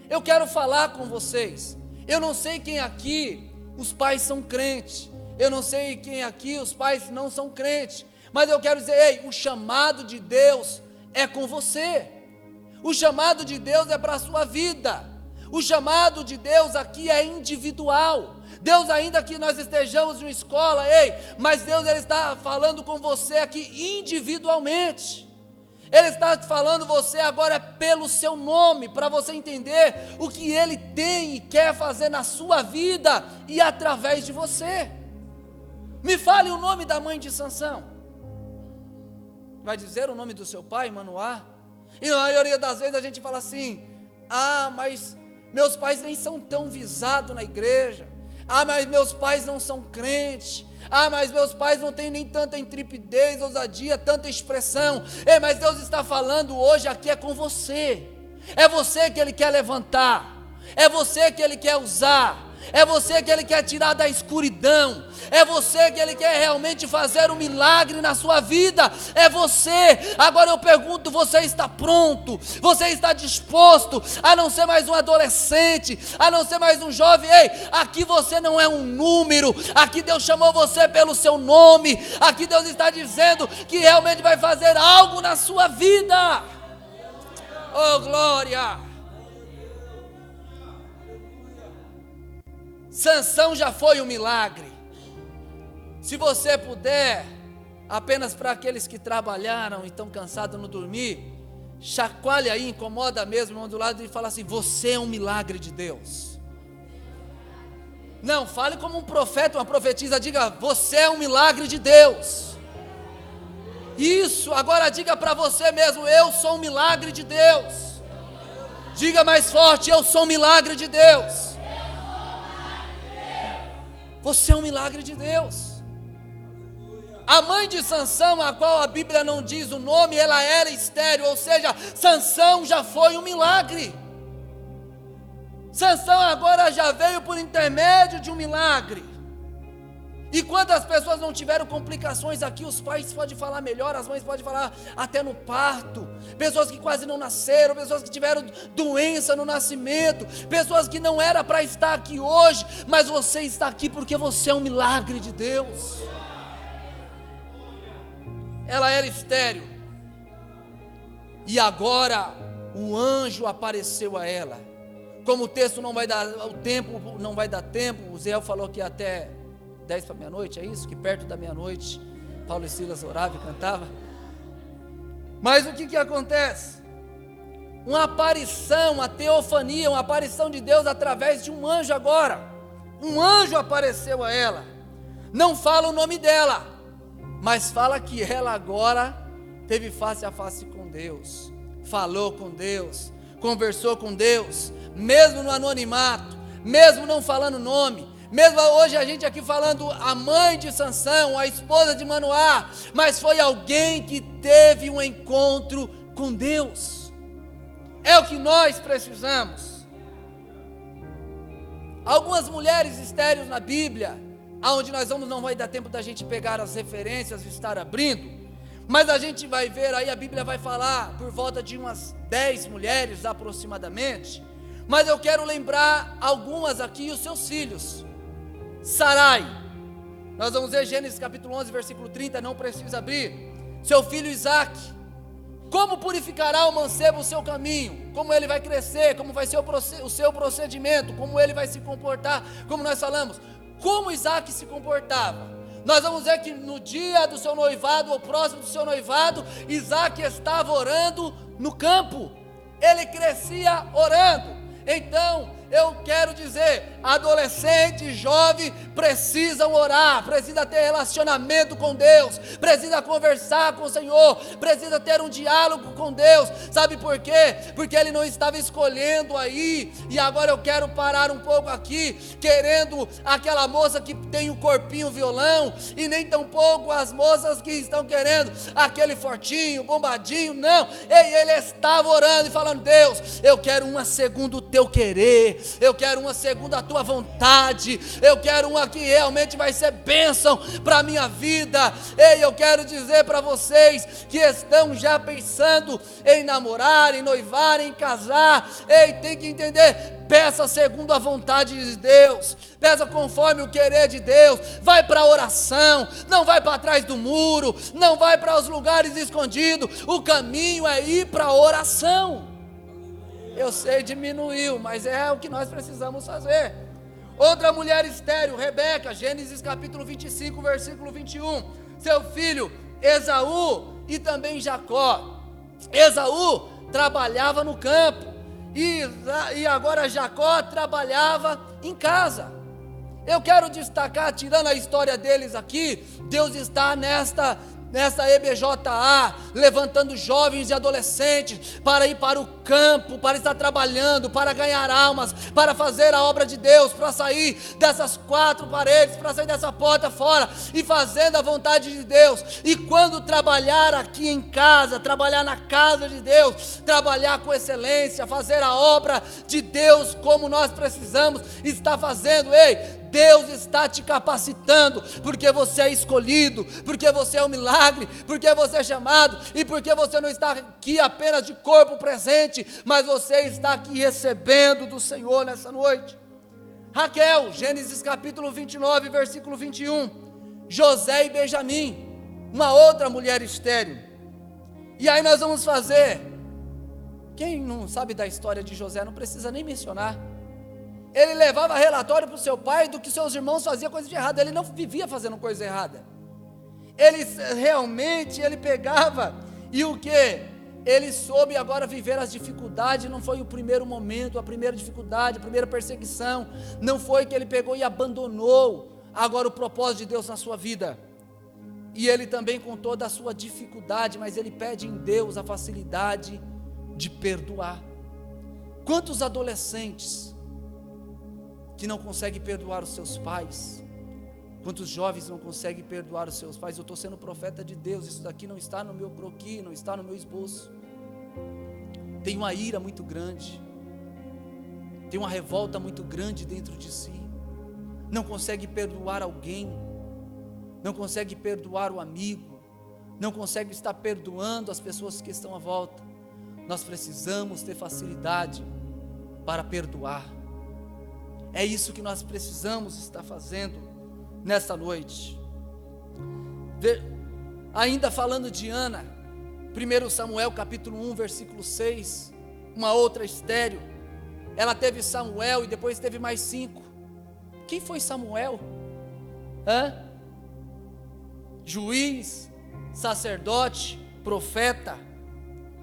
Eu quero falar com vocês, eu não sei quem aqui os pais são crentes, eu não sei quem aqui os pais não são crentes, mas eu quero dizer, ei, o chamado de Deus é com você, o chamado de Deus é para a sua vida, o chamado de Deus aqui é individual. Deus, ainda que nós estejamos em uma escola, ei, mas Deus ele está falando com você aqui individualmente. Ele está falando você agora pelo seu nome, para você entender o que Ele tem e quer fazer na sua vida e através de você. Me fale o nome da mãe de Sansão. Vai dizer o nome do seu pai, Manoá? E na maioria das vezes a gente fala assim, mas meus pais nem são tão visados na igreja. Mas meus pais não são crentes. Mas meus pais não têm nem tanta intrepidez, ousadia, tanta expressão. Mas Deus está falando hoje aqui é com você. É você que Ele quer levantar. É você que Ele quer usar. É você que Ele quer tirar da escuridão. É você que Ele quer realmente fazer um milagre na sua vida. É você. Agora eu pergunto, você está pronto? Você está disposto a não ser mais um adolescente, a não ser mais um jovem? Ei, aqui você não é um número. Aqui Deus chamou você pelo seu nome. Aqui Deus está dizendo que realmente vai fazer algo na sua vida. Oh, glória! Sansão já foi um milagre. Se você puder, apenas para aqueles que trabalharam e estão cansados não dormir, chacoalhe aí, incomoda mesmo, irmão do lado e fala assim, você é um milagre de Deus. Não, fale como um profeta, uma profetisa, diga, você é um milagre de Deus. Isso, agora diga para você mesmo, eu sou um milagre de Deus. Diga mais forte, eu sou um milagre de Deus. Você é um milagre de Deus. A mãe de Sansão, a qual a Bíblia não diz o nome, ela era estéril, ou seja, Sansão já foi um milagre. Sansão agora já veio por intermédio de um milagre. E quantas pessoas não tiveram complicações aqui, os pais podem falar melhor, as mães podem falar até no parto, pessoas que quase não nasceram, pessoas que tiveram doença no nascimento, pessoas que não era para estar aqui hoje, mas você está aqui porque você é um milagre de Deus. Ela era estéril, e agora um anjo apareceu a ela, Como o texto não vai dar, o tempo não vai dar tempo, o Zé falou que até 10 para meia-noite, é isso? Que perto da meia-noite, Paulo e Silas oravam e cantavam. Mas o que acontece? Uma aparição, uma teofania, uma aparição de Deus através de um anjo agora. Um anjo apareceu a ela. Não fala o nome dela, mas fala que ela agora teve face a face com Deus. Falou com Deus, conversou com Deus, mesmo no anonimato, mesmo não falando nome, mesmo hoje a gente aqui falando a mãe de Sansão, a esposa de Manoá, mas foi alguém que teve um encontro com Deus. É o que nós precisamos. Algumas mulheres estéreis na Bíblia, aonde nós vamos, não vai dar tempo da gente pegar as referências e estar abrindo, mas a gente vai ver aí, a Bíblia vai falar por volta de umas 10 mulheres aproximadamente, mas eu quero lembrar algumas aqui, os seus filhos. Sarai, nós vamos ver Gênesis capítulo 11, versículo 30, não precisa abrir. Seu filho Isaac, como purificará o mancebo o seu caminho, como ele vai crescer, como vai ser o seu procedimento, como ele vai se comportar, como nós falamos, como Isaac se comportava. Nós vamos ver que no dia do seu noivado, ou próximo do seu noivado, Isaac estava orando no campo, ele crescia orando. Então, eu quero dizer, adolescente, jovem, precisam orar, precisa ter relacionamento com Deus, precisa conversar com o Senhor, precisa ter um diálogo com Deus. Sabe por quê? Porque ele não estava escolhendo aí, e agora eu quero parar um pouco aqui, querendo aquela moça que tem o corpinho violão, e nem tampouco as moças que estão querendo aquele fortinho, bombadinho, não. Ele estava orando e falando: Deus, eu quero uma segundo o teu querer, eu quero uma segunda a tua vontade, eu quero uma que realmente vai ser bênção para a minha vida. Ei, eu quero dizer para vocês que estão já pensando em namorar, em noivar, em casar, ei, tem que entender, peça segundo a vontade de Deus, peça conforme o querer de Deus, vai para a oração, não vai para trás do muro, não vai para os lugares escondidos, o caminho é ir para a oração. Eu sei, diminuiu, mas é o que nós precisamos fazer. Outra mulher estéril, Rebeca, Gênesis capítulo 25, versículo 21. Seu filho Esaú e também Jacó. Esaú trabalhava no campo, e agora Jacó trabalhava em casa. Eu quero destacar, tirando a história deles aqui, Deus está nesta EBJA, levantando jovens e adolescentes para ir para o campo, para estar trabalhando, para ganhar almas, para fazer a obra de Deus, para sair dessas quatro paredes, para sair dessa porta fora e fazendo a vontade de Deus. E quando trabalhar aqui em casa, trabalhar na casa de Deus, trabalhar com excelência, fazer a obra de Deus como nós precisamos estar fazendo, ei, Deus está te capacitando, porque você é escolhido, porque você é um milagre, porque você é chamado, e porque você não está aqui apenas de corpo presente, mas você está aqui recebendo do Senhor nessa noite. Raquel, Gênesis capítulo 29, versículo 21, José e Benjamim, uma outra mulher estéril. E aí nós vamos fazer, quem não sabe da história de José não precisa nem mencionar. Ele levava relatório para o seu pai do que seus irmãos faziam coisa de errado. Ele não vivia fazendo coisa errada. Ele pegava, e o que? Ele soube agora viver as dificuldades. Não foi o primeiro momento, a primeira dificuldade, a primeira perseguição. Não foi que ele pegou e abandonou agora o propósito de Deus na sua vida. E ele também, com toda a sua dificuldade, mas ele pede em Deus a facilidade de perdoar. Quantos adolescentes que não conseguem perdoar os seus pais? Quantos jovens não conseguem perdoar os seus pais? Eu estou sendo profeta de Deus, isso daqui não está no meu croquis, não está no meu esboço. Tem uma ira muito grande, tem uma revolta muito grande dentro de si, não consegue perdoar alguém, não consegue perdoar o amigo, não consegue estar perdoando as pessoas que estão à volta. Nós precisamos ter facilidade para perdoar. É isso que nós precisamos estar fazendo nesta noite. Ainda falando de Ana, 1 Samuel capítulo 1, versículo 6, uma outra estéril. ela teve Samuel e depois teve mais 5. Quem foi Samuel? Juiz, sacerdote, profeta.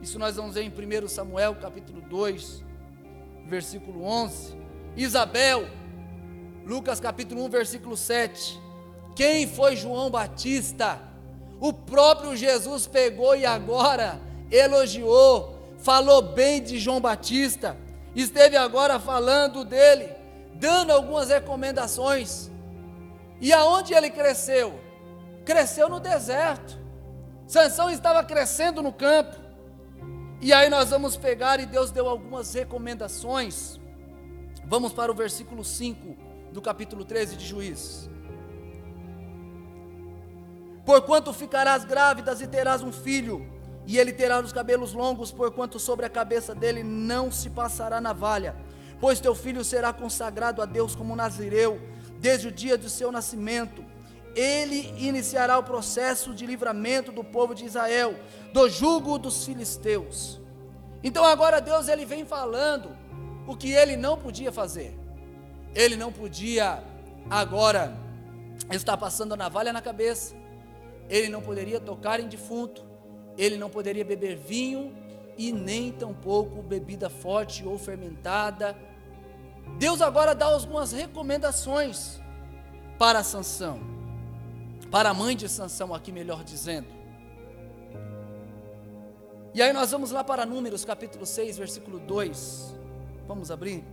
Isso nós vamos ver em 1 Samuel capítulo 2, versículo 11. Isabel, Lucas capítulo 1, versículo 7. Quem foi João Batista? O próprio Jesus pegou e agora elogiou, falou bem de João Batista, esteve agora falando dele, dando algumas recomendações. E aonde ele cresceu? Cresceu no deserto. Sansão estava crescendo no campo. E aí nós vamos pegar e Deus deu algumas recomendações. Vamos para o versículo 5 do capítulo 13 de Juízes. Porquanto ficarás grávidas e terás um filho, e ele terá os cabelos longos, porquanto sobre a cabeça dele não se passará navalha, pois teu filho será consagrado a Deus como nazireu, desde o dia do seu nascimento. Ele iniciará o processo de livramento do povo de Israel, do jugo dos filisteus. Então agora Deus ele vem falando o que ele não podia fazer. Ele não podia agora estar passando a navalha na cabeça, ele não poderia tocar em defunto, ele não poderia beber vinho e nem tampouco bebida forte ou fermentada. Deus agora dá algumas recomendações para Sansão, para a mãe de Sansão aqui, melhor dizendo. E aí nós vamos lá para Números capítulo 6, versículo 2. Vamos abrir?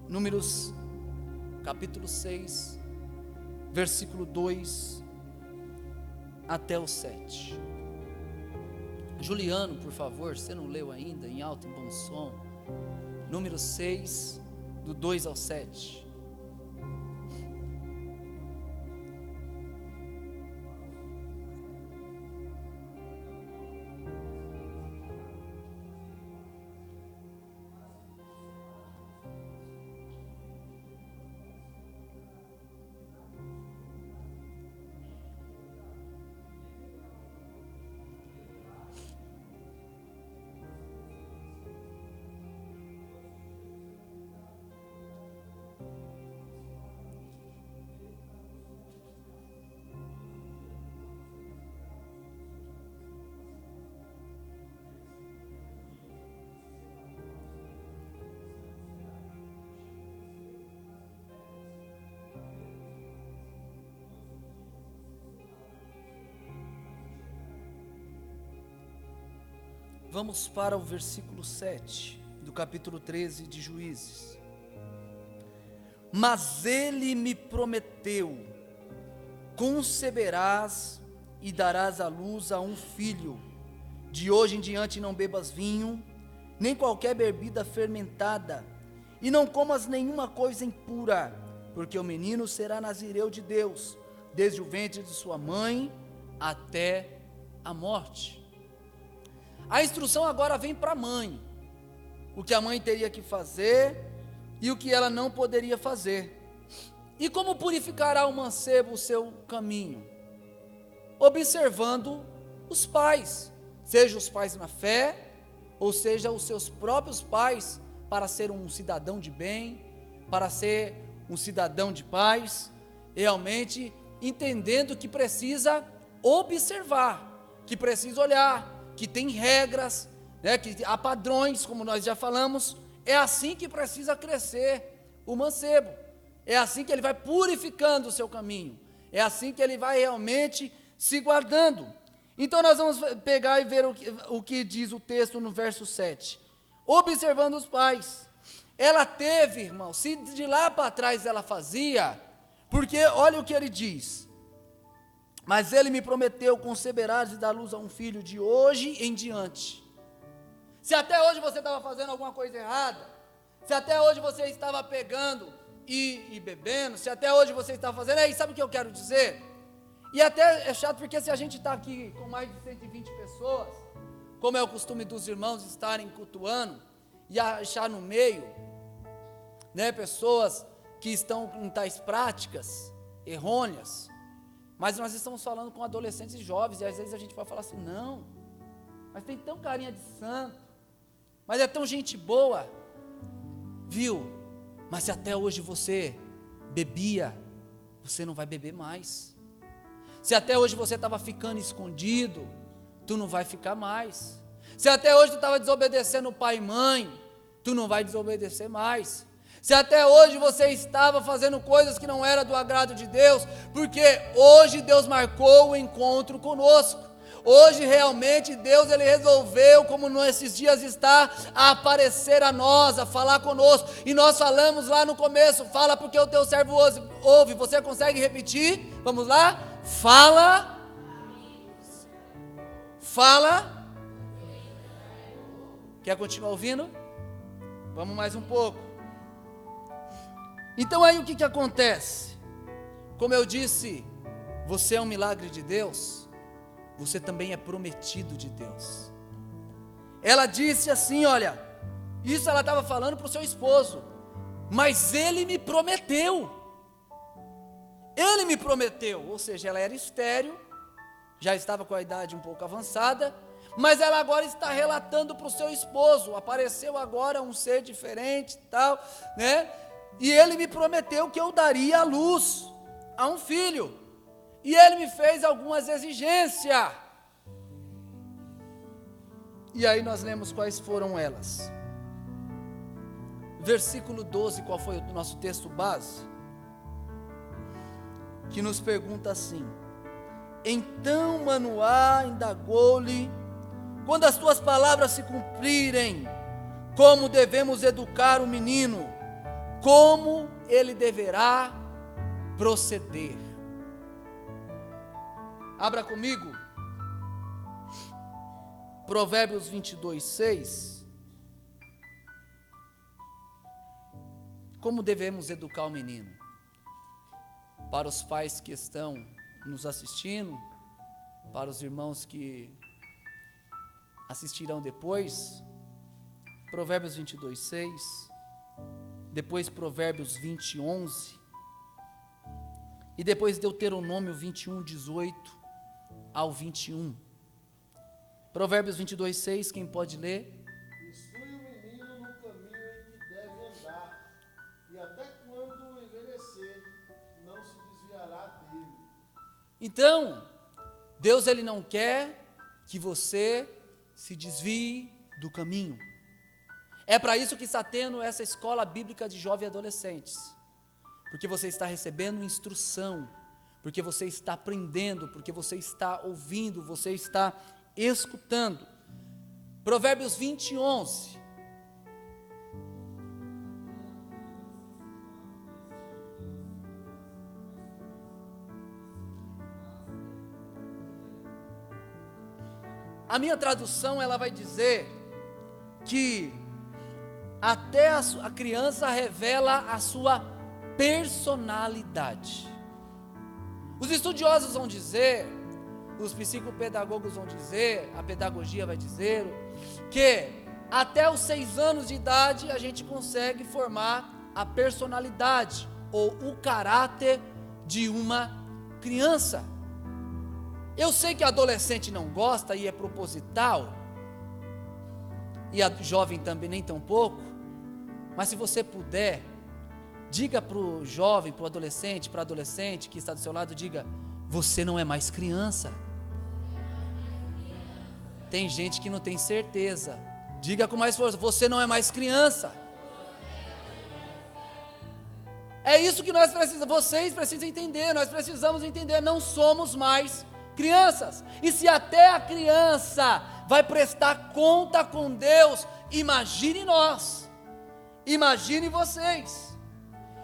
Números capítulo 6, versículo 2 até o 7. Juliano, por favor, você não leu ainda, em alto e bom som. Número 6, do 2 ao 7. Vamos para o versículo 7 do capítulo 13 de Juízes. Mas ele me prometeu: conceberás e darás à luz a um filho. De hoje em diante não bebas vinho, nem qualquer bebida fermentada, e não comas nenhuma coisa impura, porque o menino será nazireu de Deus, desde o ventre de sua mãe até a morte. A instrução agora vem para a mãe, o que a mãe teria que fazer e o que ela não poderia fazer. E como purificará o mancebo o seu caminho? Observando os pais, seja os pais na fé, ou seja os seus próprios pais, para ser um cidadão de bem, para ser um cidadão de paz, realmente entendendo que precisa observar, que precisa olhar, que tem regras, né, que há padrões, como nós já falamos. É assim que precisa crescer o mancebo, é assim que ele vai purificando o seu caminho, é assim que ele vai realmente se guardando. Então nós vamos pegar e ver o que diz o texto no verso 7, observando os pais. Ela teve, irmão, se de lá para trás ela fazia, porque olha o que ele diz: mas ele me prometeu, conceberás e dar luz a um filho de hoje em diante. Se até hoje você estava fazendo alguma coisa errada, se até hoje você estava pegando e bebendo, se até hoje você estava fazendo, aí sabe o que eu quero dizer? E até é chato, porque se a gente está aqui com mais de 120 pessoas, como é o costume dos irmãos estarem cultuando, e achar no meio, né, pessoas que estão com tais práticas errôneas, mas nós estamos falando com adolescentes e jovens, e às vezes a gente vai falar assim: não, mas tem tão carinha de santo, mas é tão gente boa, viu? Mas se até hoje você bebia, você não vai beber mais. Se até hoje você estava ficando escondido, tu não vai ficar mais. Se até hoje tu estava desobedecendo pai e mãe, tu não vai desobedecer mais. Se até hoje você estava fazendo coisas que não eram do agrado de Deus, porque hoje Deus marcou o encontro conosco. Hoje realmente Deus ele resolveu, como nesses dias está, a aparecer a nós, a falar conosco. E nós falamos lá no começo, fala porque o teu servo ouve. Você consegue repetir? Vamos lá? Fala. Fala. Quer continuar ouvindo? Vamos mais um pouco. Então aí o que acontece? Como eu disse, você é um milagre de Deus. Você também é prometido de Deus. Ela disse assim, olha, isso ela estava falando para o seu esposo, mas ele me prometeu. Ele me prometeu, ou seja, ela era estéril, já estava com a idade um pouco avançada, mas ela agora está relatando para o seu esposo, apareceu agora um ser diferente e tal, né? E ele me prometeu que eu daria à luz a um filho. E ele me fez algumas exigências. E aí nós lemos quais foram elas. Versículo 12, qual foi o nosso texto base? Que nos pergunta assim: então Manoá indagou-lhe, quando as tuas palavras se cumprirem, como devemos educar o menino, como ele deverá proceder. Abra comigo, Provérbios 22:6. Como devemos educar o menino? Para os pais que estão nos assistindo, para os irmãos que assistirão depois, Provérbios 22:6, depois Provérbios 20:11, e depois Deuteronômio 21:18 ao 21. Provérbios 22:6, quem pode ler? Instrui o menino no caminho em que deve andar, e até quando envelhecer, não se desviará dele. Então, Deus ele não quer que você se desvie do caminho. É para isso que está tendo essa escola bíblica de jovens e adolescentes. Porque você está recebendo instrução, porque você está aprendendo, porque você está ouvindo, você está escutando. Provérbios 20:11. A minha tradução ela vai dizer que até a criança revela a sua personalidade. Os estudiosos vão dizer, os psicopedagogos vão dizer, a pedagogia vai dizer, que até os 6 anos de idade a gente consegue formar a personalidade ou o caráter de uma criança. Eu sei que adolescente não gosta e é proposital, e a jovem também nem tão pouco, mas se você puder, diga para o jovem, para o adolescente, para a adolescente que está do seu lado, diga: você não é mais criança. Tem gente que não tem certeza, diga com mais força: você não é mais criança. É isso que nós precisamos, vocês precisam entender, nós precisamos entender, não somos mais crianças. E se até a criança vai prestar conta com Deus, imagine nós, imagine vocês.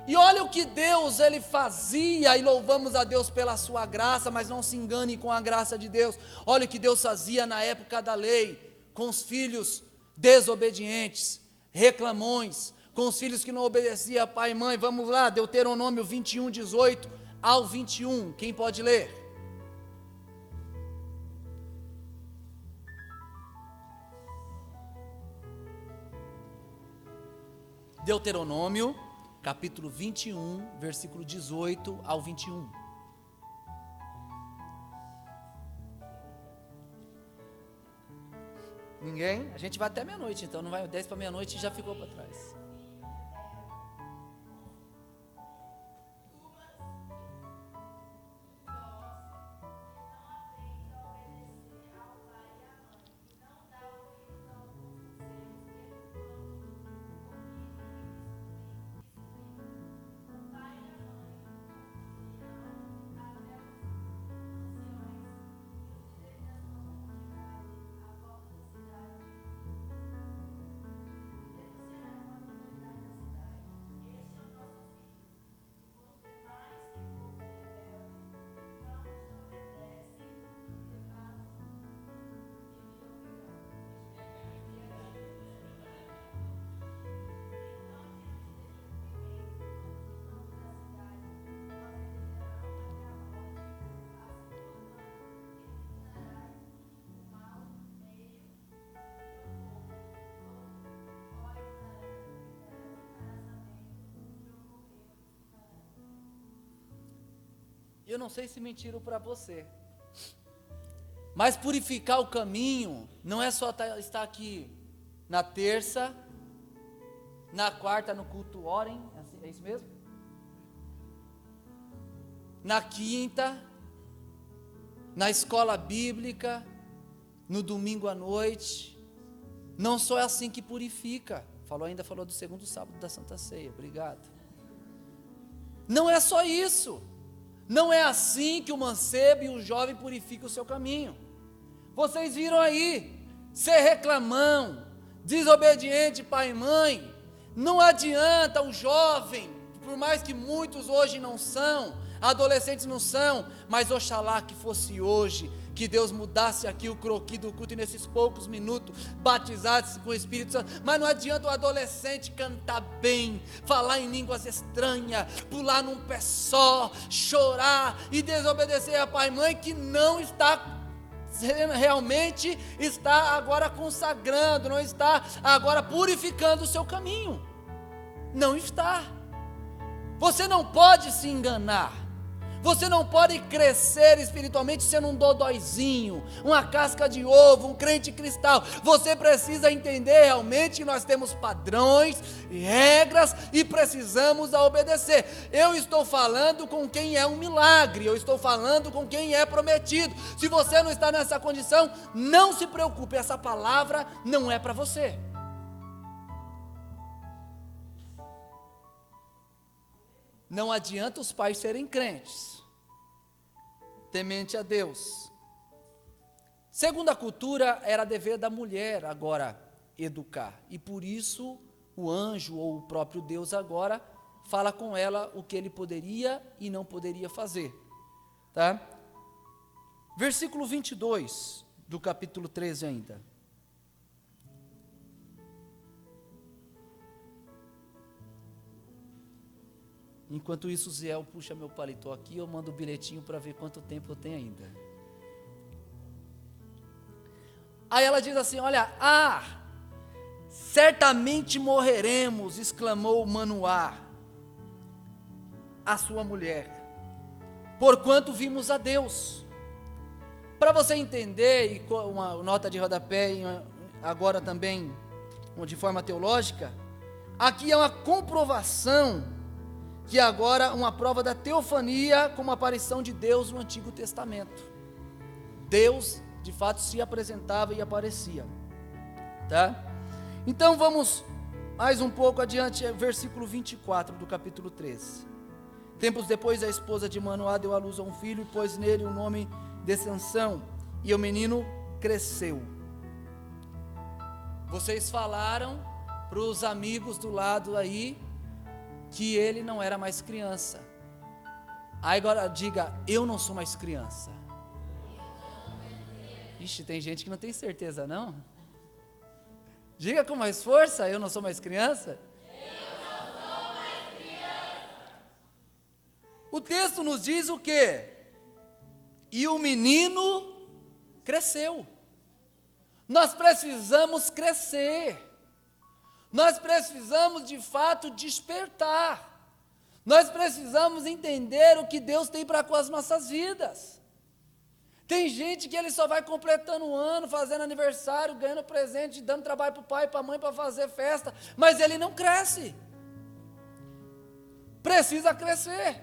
E olha o que Deus ele fazia, e louvamos a Deus pela sua graça, mas não se engane com a graça de Deus. Olha o que Deus fazia na época da lei, com os filhos desobedientes, reclamões, com os filhos que não obedeciam a pai e mãe. Vamos lá, Deuteronômio 21:18 ao 21, quem pode ler? Deuteronômio, capítulo 21, versículo 18 ao 21. Ninguém? A gente vai até meia-noite, então não vai 10 para meia-noite e já ficou para trás. Eu não sei se mentiram para você, mas purificar o caminho não é só estar aqui na terça, na quarta no culto orem, é isso mesmo? Na quinta, na escola bíblica, no domingo à noite. Não só é assim que purifica. Falou do segundo sábado da Santa Ceia, obrigado. Não é só isso. Não é assim que o mancebo e o jovem purificam o seu caminho. Vocês viram aí, ser reclamão, desobediente pai e mãe, não adianta o jovem, por mais que muitos hoje não são, adolescentes não são, mas oxalá que fosse hoje, que Deus mudasse aqui o croquis do culto e nesses poucos minutos batizasse com o Espírito Santo. Mas não adianta o adolescente cantar bem, falar em línguas estranhas, pular num pé só, chorar e desobedecer a pai e mãe que não está realmente está agora consagrando, não está agora purificando o seu caminho. Não está. Você não pode se enganar. Você não pode crescer espiritualmente sendo um dodóizinho, uma casca de ovo, um crente cristal. Você precisa entender realmente que nós temos padrões e regras e precisamos obedecer. Eu estou falando com quem é um milagre, eu estou falando com quem é prometido. Se você não está nessa condição, não se preocupe, essa palavra não é para você. Não adianta os pais serem crentes, temente a Deus. Segundo a cultura, era dever da mulher agora educar. E por isso o anjo ou o próprio Deus agora fala com ela o que ele poderia e não poderia fazer. Tá? Versículo 22 do capítulo 13 ainda. Enquanto isso, o Ziel puxa meu paletó aqui, eu mando o bilhetinho para ver quanto tempo eu tenho ainda. Aí ela diz assim, olha, certamente morreremos, exclamou Manoá, a sua mulher, porquanto vimos a Deus. Para você entender, e uma nota de rodapé, agora também de forma teológica, aqui é uma comprovação que agora uma prova da teofania como aparição de Deus no Antigo Testamento. Deus, de fato, se apresentava e aparecia. Tá? Então vamos mais um pouco adiante, versículo 24 do capítulo 13. Tempos depois, a esposa de Manoá deu à luz a um filho e pôs nele o nome de Sansão, e o menino cresceu. Vocês falaram para os amigos do lado aí, que ele não era mais criança. Aí agora diga, eu não sou mais criança. Ixi, tem gente que não tem certeza não? Diga com mais força, eu não sou mais criança. Eu não sou mais criança. O texto nos diz o quê? E o menino cresceu. Nós precisamos crescer. Nós precisamos de fato despertar. Nós precisamos entender o que Deus tem para com as nossas vidas. Tem gente que ele só vai completando um ano, fazendo aniversário, ganhando presente, dando trabalho para o pai e para a mãe para fazer festa, mas ele não cresce. Precisa crescer.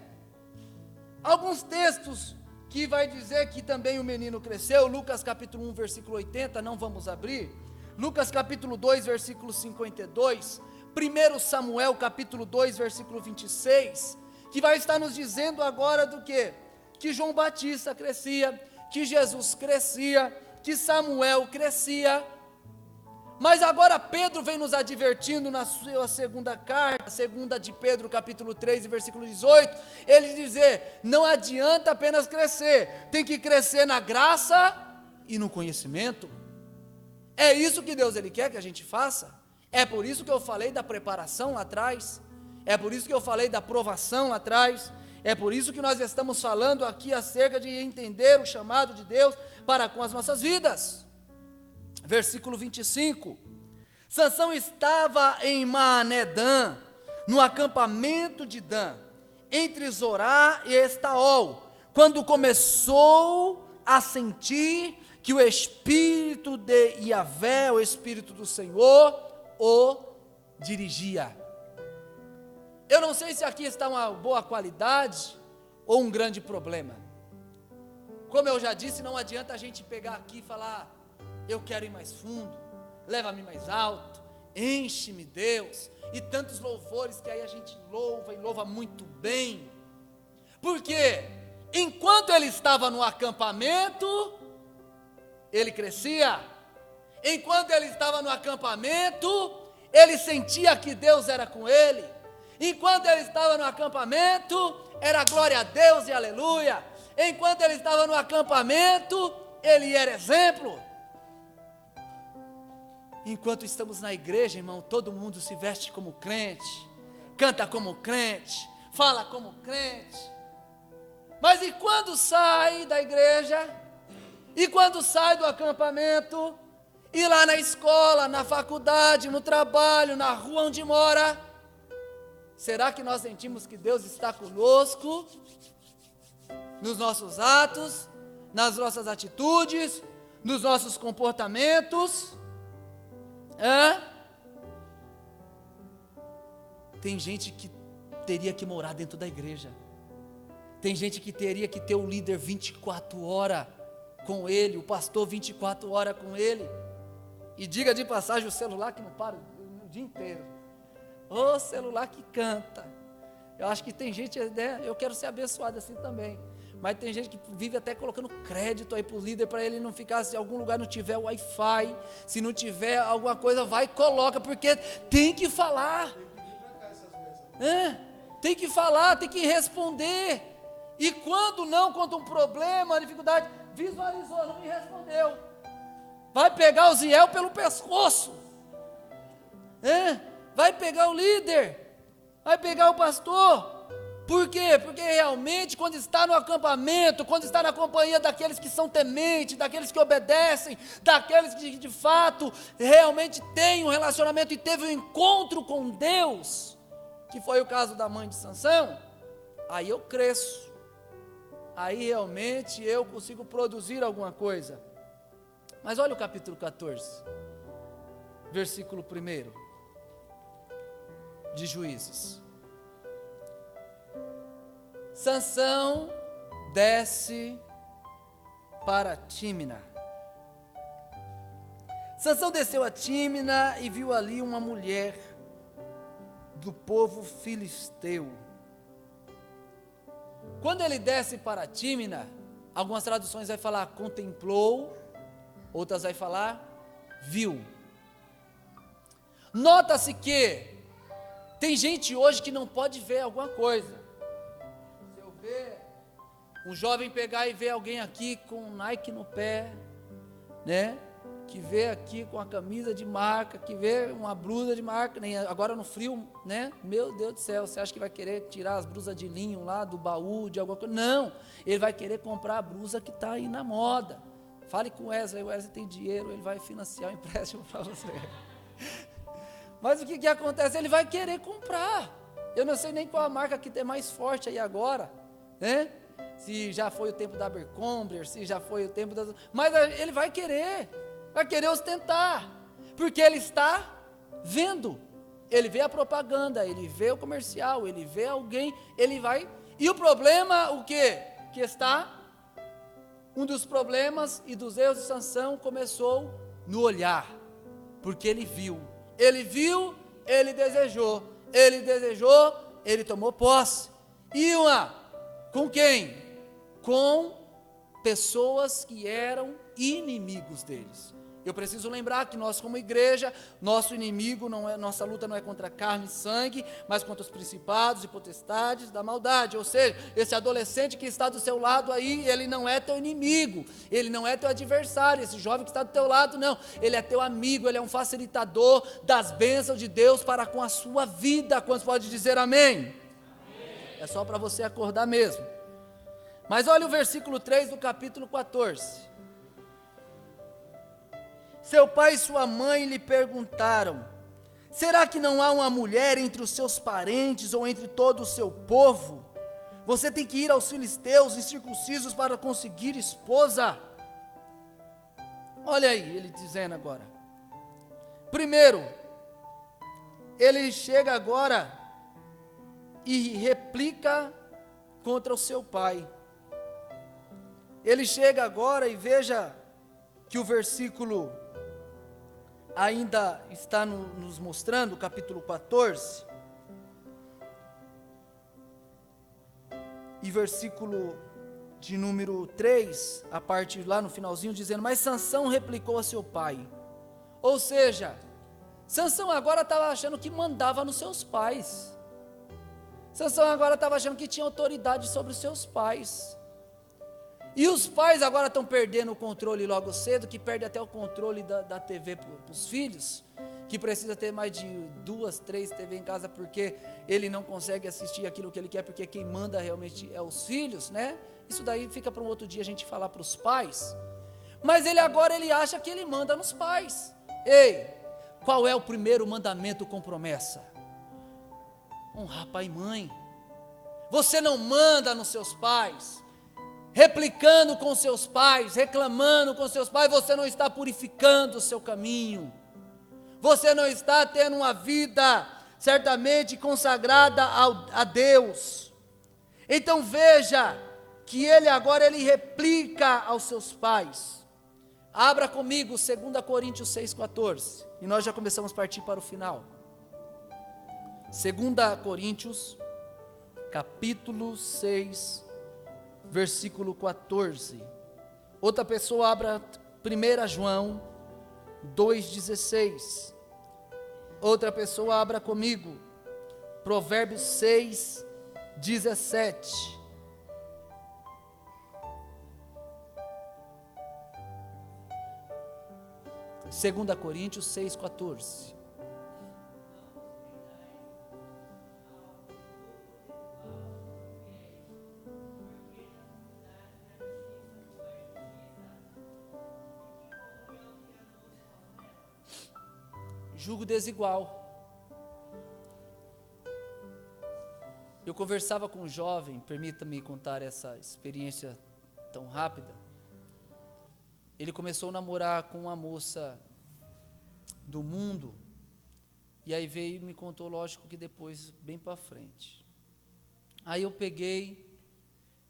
Alguns textos que vai dizer que também o menino cresceu, Lucas capítulo 1, versículo 80, não vamos abrir, Lucas capítulo 2, versículo 52, 1 Samuel capítulo 2, versículo 26, que vai estar nos dizendo agora do quê? Que João Batista crescia, que Jesus crescia, que Samuel crescia, mas agora Pedro vem nos advertindo na sua segunda carta, segunda de Pedro, capítulo 3, versículo 18, ele dizer, não adianta apenas crescer, tem que crescer na graça e no conhecimento. É isso que Deus ele quer que a gente faça. É por isso que eu falei da preparação lá atrás, é por isso que eu falei da provação lá atrás, é por isso que nós estamos falando aqui acerca de entender o chamado de Deus para com as nossas vidas. Versículo 25, Sansão estava em Maanedã, no acampamento de Dan, entre Zorá e Estaol, quando começou a sentir que o Espírito de Iavé, o Espírito do Senhor, o dirigia. Eu não sei se aqui está uma boa qualidade ou um grande problema. Como eu já disse, não adianta a gente pegar aqui e falar, eu quero ir mais fundo, leva-me mais alto, enche-me Deus, e tantos louvores que aí a gente louva e louva muito bem, porque enquanto ele estava no acampamento, ele crescia, enquanto ele estava no acampamento, ele sentia que Deus era com ele, enquanto ele estava no acampamento, era glória a Deus e aleluia, enquanto ele estava no acampamento, ele era exemplo. Enquanto estamos na igreja, irmão, todo mundo se veste como crente, canta como crente, fala como crente, mas e quando sai da igreja, e quando sai do acampamento, e lá na escola, na faculdade, no trabalho, na rua onde mora, será que nós sentimos que Deus está conosco, nos nossos atos, nas nossas atitudes, nos nossos comportamentos? Tem gente que teria que morar dentro da igreja, tem gente que teria que ter o líder 24 horas com ele, o pastor 24 horas com ele, e diga de passagem, o celular que não para o dia inteiro, o celular que canta. Eu acho que tem gente, né, eu quero ser abençoado assim também, mas tem gente que vive até colocando crédito aí para o líder, para ele não ficar, se algum lugar não tiver Wi-Fi, se não tiver alguma coisa, vai e coloca, porque tem que falar, tem que falar, tem que responder, e quando não, quando um problema, uma dificuldade, visualizou, não me respondeu, vai pegar o Ziel pelo pescoço, vai pegar o líder, vai pegar o pastor. Por quê? Porque realmente quando está no acampamento, quando está na companhia daqueles que são tementes, daqueles que obedecem, daqueles que de fato realmente têm um relacionamento e teve um encontro com Deus, que foi o caso da mãe de Sansão, aí eu cresço, aí realmente eu consigo produzir alguma coisa. Mas olha o capítulo 14, versículo 1 de Juízes. Sansão desce para Tímina. Sansão desceu a Tímina e viu ali uma mulher do povo filisteu. Quando ele desce para Tímina, algumas traduções vai falar contemplou, outras vai falar viu. Nota-se que tem gente hoje que não pode ver alguma coisa. Ver um jovem pegar e ver alguém aqui com um Nike no pé, né? Que vê aqui com a camisa de marca, que vê uma blusa de marca, nem agora no frio, né? Meu Deus do céu, você acha que vai querer tirar as blusas de linho lá do baú, de alguma coisa? Não, ele vai querer comprar a blusa que está aí na moda. Fale com o Wesley tem dinheiro, ele vai financiar o empréstimo para você. Mas o que acontece? Ele vai querer comprar. Eu não sei nem qual a marca que tem mais forte aí agora, né? se já foi o tempo da Abercrombie, se já foi o tempo das... Mas ele vai querer ostentar, porque ele está vendo, ele vê a propaganda, ele vê o comercial, ele vê alguém, ele vai... E o problema, o quê? Que está... Um dos problemas e dos erros de Sansão começou no olhar, porque ele viu, ele desejou, ele tomou posse. E com quem? Com pessoas que eram inimigos deles. Eu preciso lembrar que nós, como igreja, nosso inimigo nossa luta não é contra carne e sangue, mas contra os principados e potestades da maldade. Ou seja, esse adolescente que está do seu lado aí, ele não é teu inimigo, ele não é teu adversário. Esse jovem que está do teu lado, não, ele é teu amigo, ele é um facilitador das bênçãos de Deus para com a sua vida. Quantos pode dizer amém? Amém. É só para você acordar mesmo. Mas olha o versículo 3 do capítulo 14. Seu pai e sua mãe lhe perguntaram: será que não há uma mulher entre os seus parentes ou entre todo o seu povo? Você tem que ir aos filisteus incircuncisos para conseguir esposa? Olha aí, ele dizendo agora. Primeiro, ele chega agora e replica contra o seu pai. Ele chega agora e veja que o versículo ainda está nos mostrando, capítulo 14, e versículo de número 3, a parte lá no finalzinho, dizendo: mas Sansão replicou a seu pai. Ou seja, Sansão agora estava achando que mandava nos seus pais. Sansão agora estava achando que tinha autoridade sobre os seus pais. E os pais agora estão perdendo o controle logo cedo, que perde até o controle da TV para os filhos, que precisa ter mais de 2, 3 TV em casa, porque ele não consegue assistir aquilo que ele quer, porque quem manda realmente é os filhos, né? Isso daí fica para um outro dia a gente falar para os pais. Mas ele agora acha que ele manda nos pais. Ei, qual é o primeiro mandamento com promessa? Honrar pai e mãe. Você não manda nos seus pais, replicando com seus pais, reclamando com seus pais. Você não está purificando o seu caminho, você não está tendo uma vida certamente consagrada a Deus. Então veja que ele agora replica aos seus pais. Abra comigo 2 Coríntios 6,14, e nós já começamos a partir para o final. 2 Coríntios, capítulo 6, versículo 14. Outra pessoa abra 1 João 2,16. Outra pessoa abra comigo Provérbios 6, 17. Segunda Coríntios 6, 14. Julgo desigual. Eu conversava com um jovem, permita-me contar essa experiência tão rápida. Ele começou a namorar com uma moça do mundo, e aí veio e me contou, lógico que depois, bem para frente. Aí eu peguei,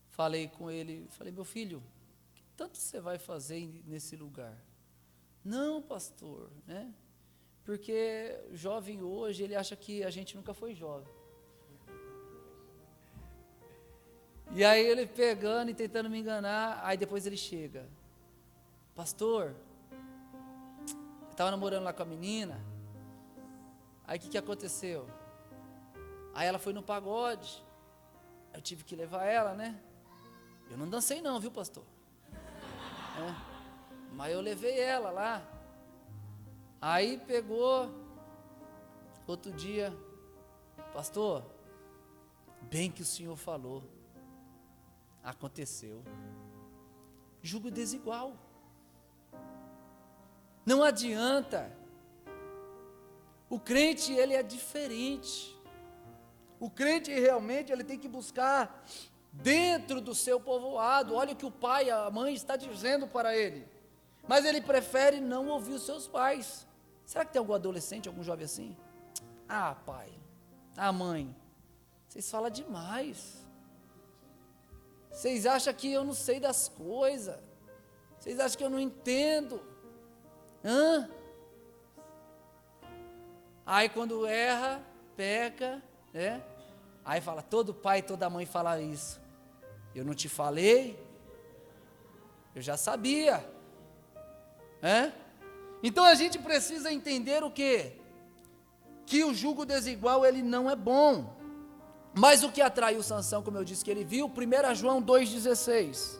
falei com ele, falei: meu filho, o que tanto você vai fazer nesse lugar? Não, pastor, né? Porque jovem hoje, ele acha que a gente nunca foi jovem. E aí ele pegando e tentando me enganar, aí depois ele chega: pastor, eu estava namorando lá com a menina, aí o que aconteceu? Aí ela foi no pagode, eu tive que levar ela, né? Eu não dancei não, viu, pastor? Mas eu levei ela lá. Aí pegou, outro dia: pastor, bem que o senhor falou, aconteceu. Julgo desigual. Não adianta. O crente, ele é diferente. O crente realmente, ele tem que buscar dentro do seu povoado. Olha o que o pai, a mãe está dizendo para ele. Mas ele prefere não ouvir os seus pais. Será que tem algum adolescente, algum jovem assim? Ah, pai, mãe, vocês falam demais. Vocês acham que eu não sei das coisas. Vocês acham que eu não entendo. Aí quando erra, peca, né? Aí fala, todo pai, toda mãe fala isso. Eu não te falei? Eu já sabia. Então a gente precisa entender o quê? Que o jugo desigual, ele não é bom. Mas o que atraiu Sansão, como eu disse que ele viu, 1 João 2,16.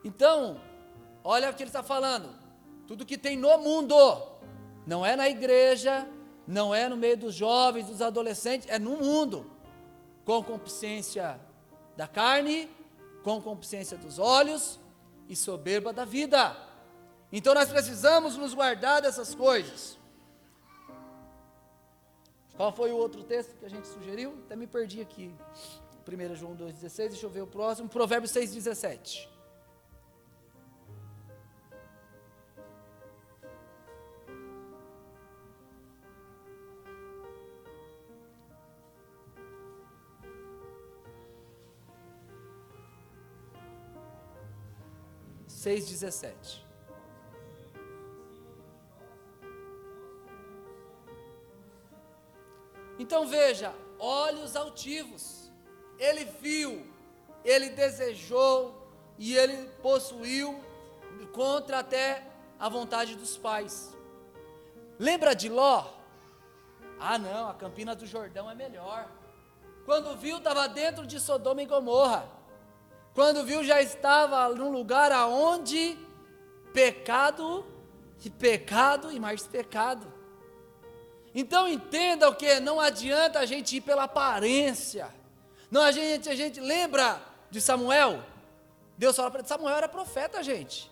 Então, olha o que ele está falando. Tudo que tem no mundo, não é na igreja, não é no meio dos jovens, dos adolescentes, é no mundo. Com concupiscência da carne, com concupiscência dos olhos e soberba da vida. Então nós precisamos nos guardar dessas coisas. Qual foi o outro texto que a gente sugeriu? Até me perdi aqui. 1 João 2,16, deixa eu ver o próximo. Provérbios 6,17. Então veja, olhos altivos, ele viu, ele desejou e ele possuiu contra até a vontade dos pais. Lembra de Ló? Ah não, a Campina do Jordão é melhor. Quando viu, estava dentro de Sodoma e Gomorra. Quando viu, já estava num lugar aonde pecado e mais pecado. Então entenda o que? Não adianta a gente ir pela aparência. Não, a gente lembra de Samuel? Deus fala para ele, Samuel era profeta, gente.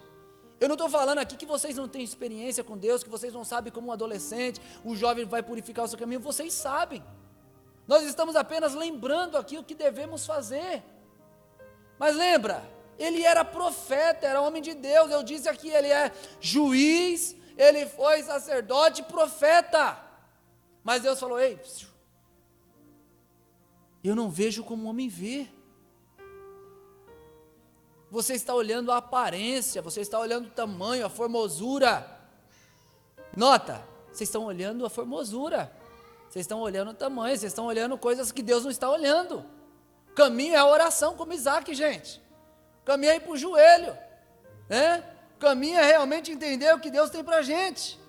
Eu não estou falando aqui que vocês não têm experiência com Deus, que vocês não sabem como um adolescente, o jovem vai purificar o seu caminho, vocês sabem. Nós estamos apenas lembrando aqui o que devemos fazer. Mas lembra, ele era profeta, era homem de Deus. Eu disse aqui, ele é juiz, ele foi sacerdote, profeta. Mas Deus falou, ei, eu não vejo como o homem vê. Você está olhando a aparência, você está olhando o tamanho, a formosura. Nota, vocês estão olhando a formosura, vocês estão olhando o tamanho, vocês estão olhando coisas que Deus não está olhando. Caminho é a oração, como Isaac, gente. Caminho é ir para o joelho, né? Caminho é realmente entender o que Deus tem para a gente.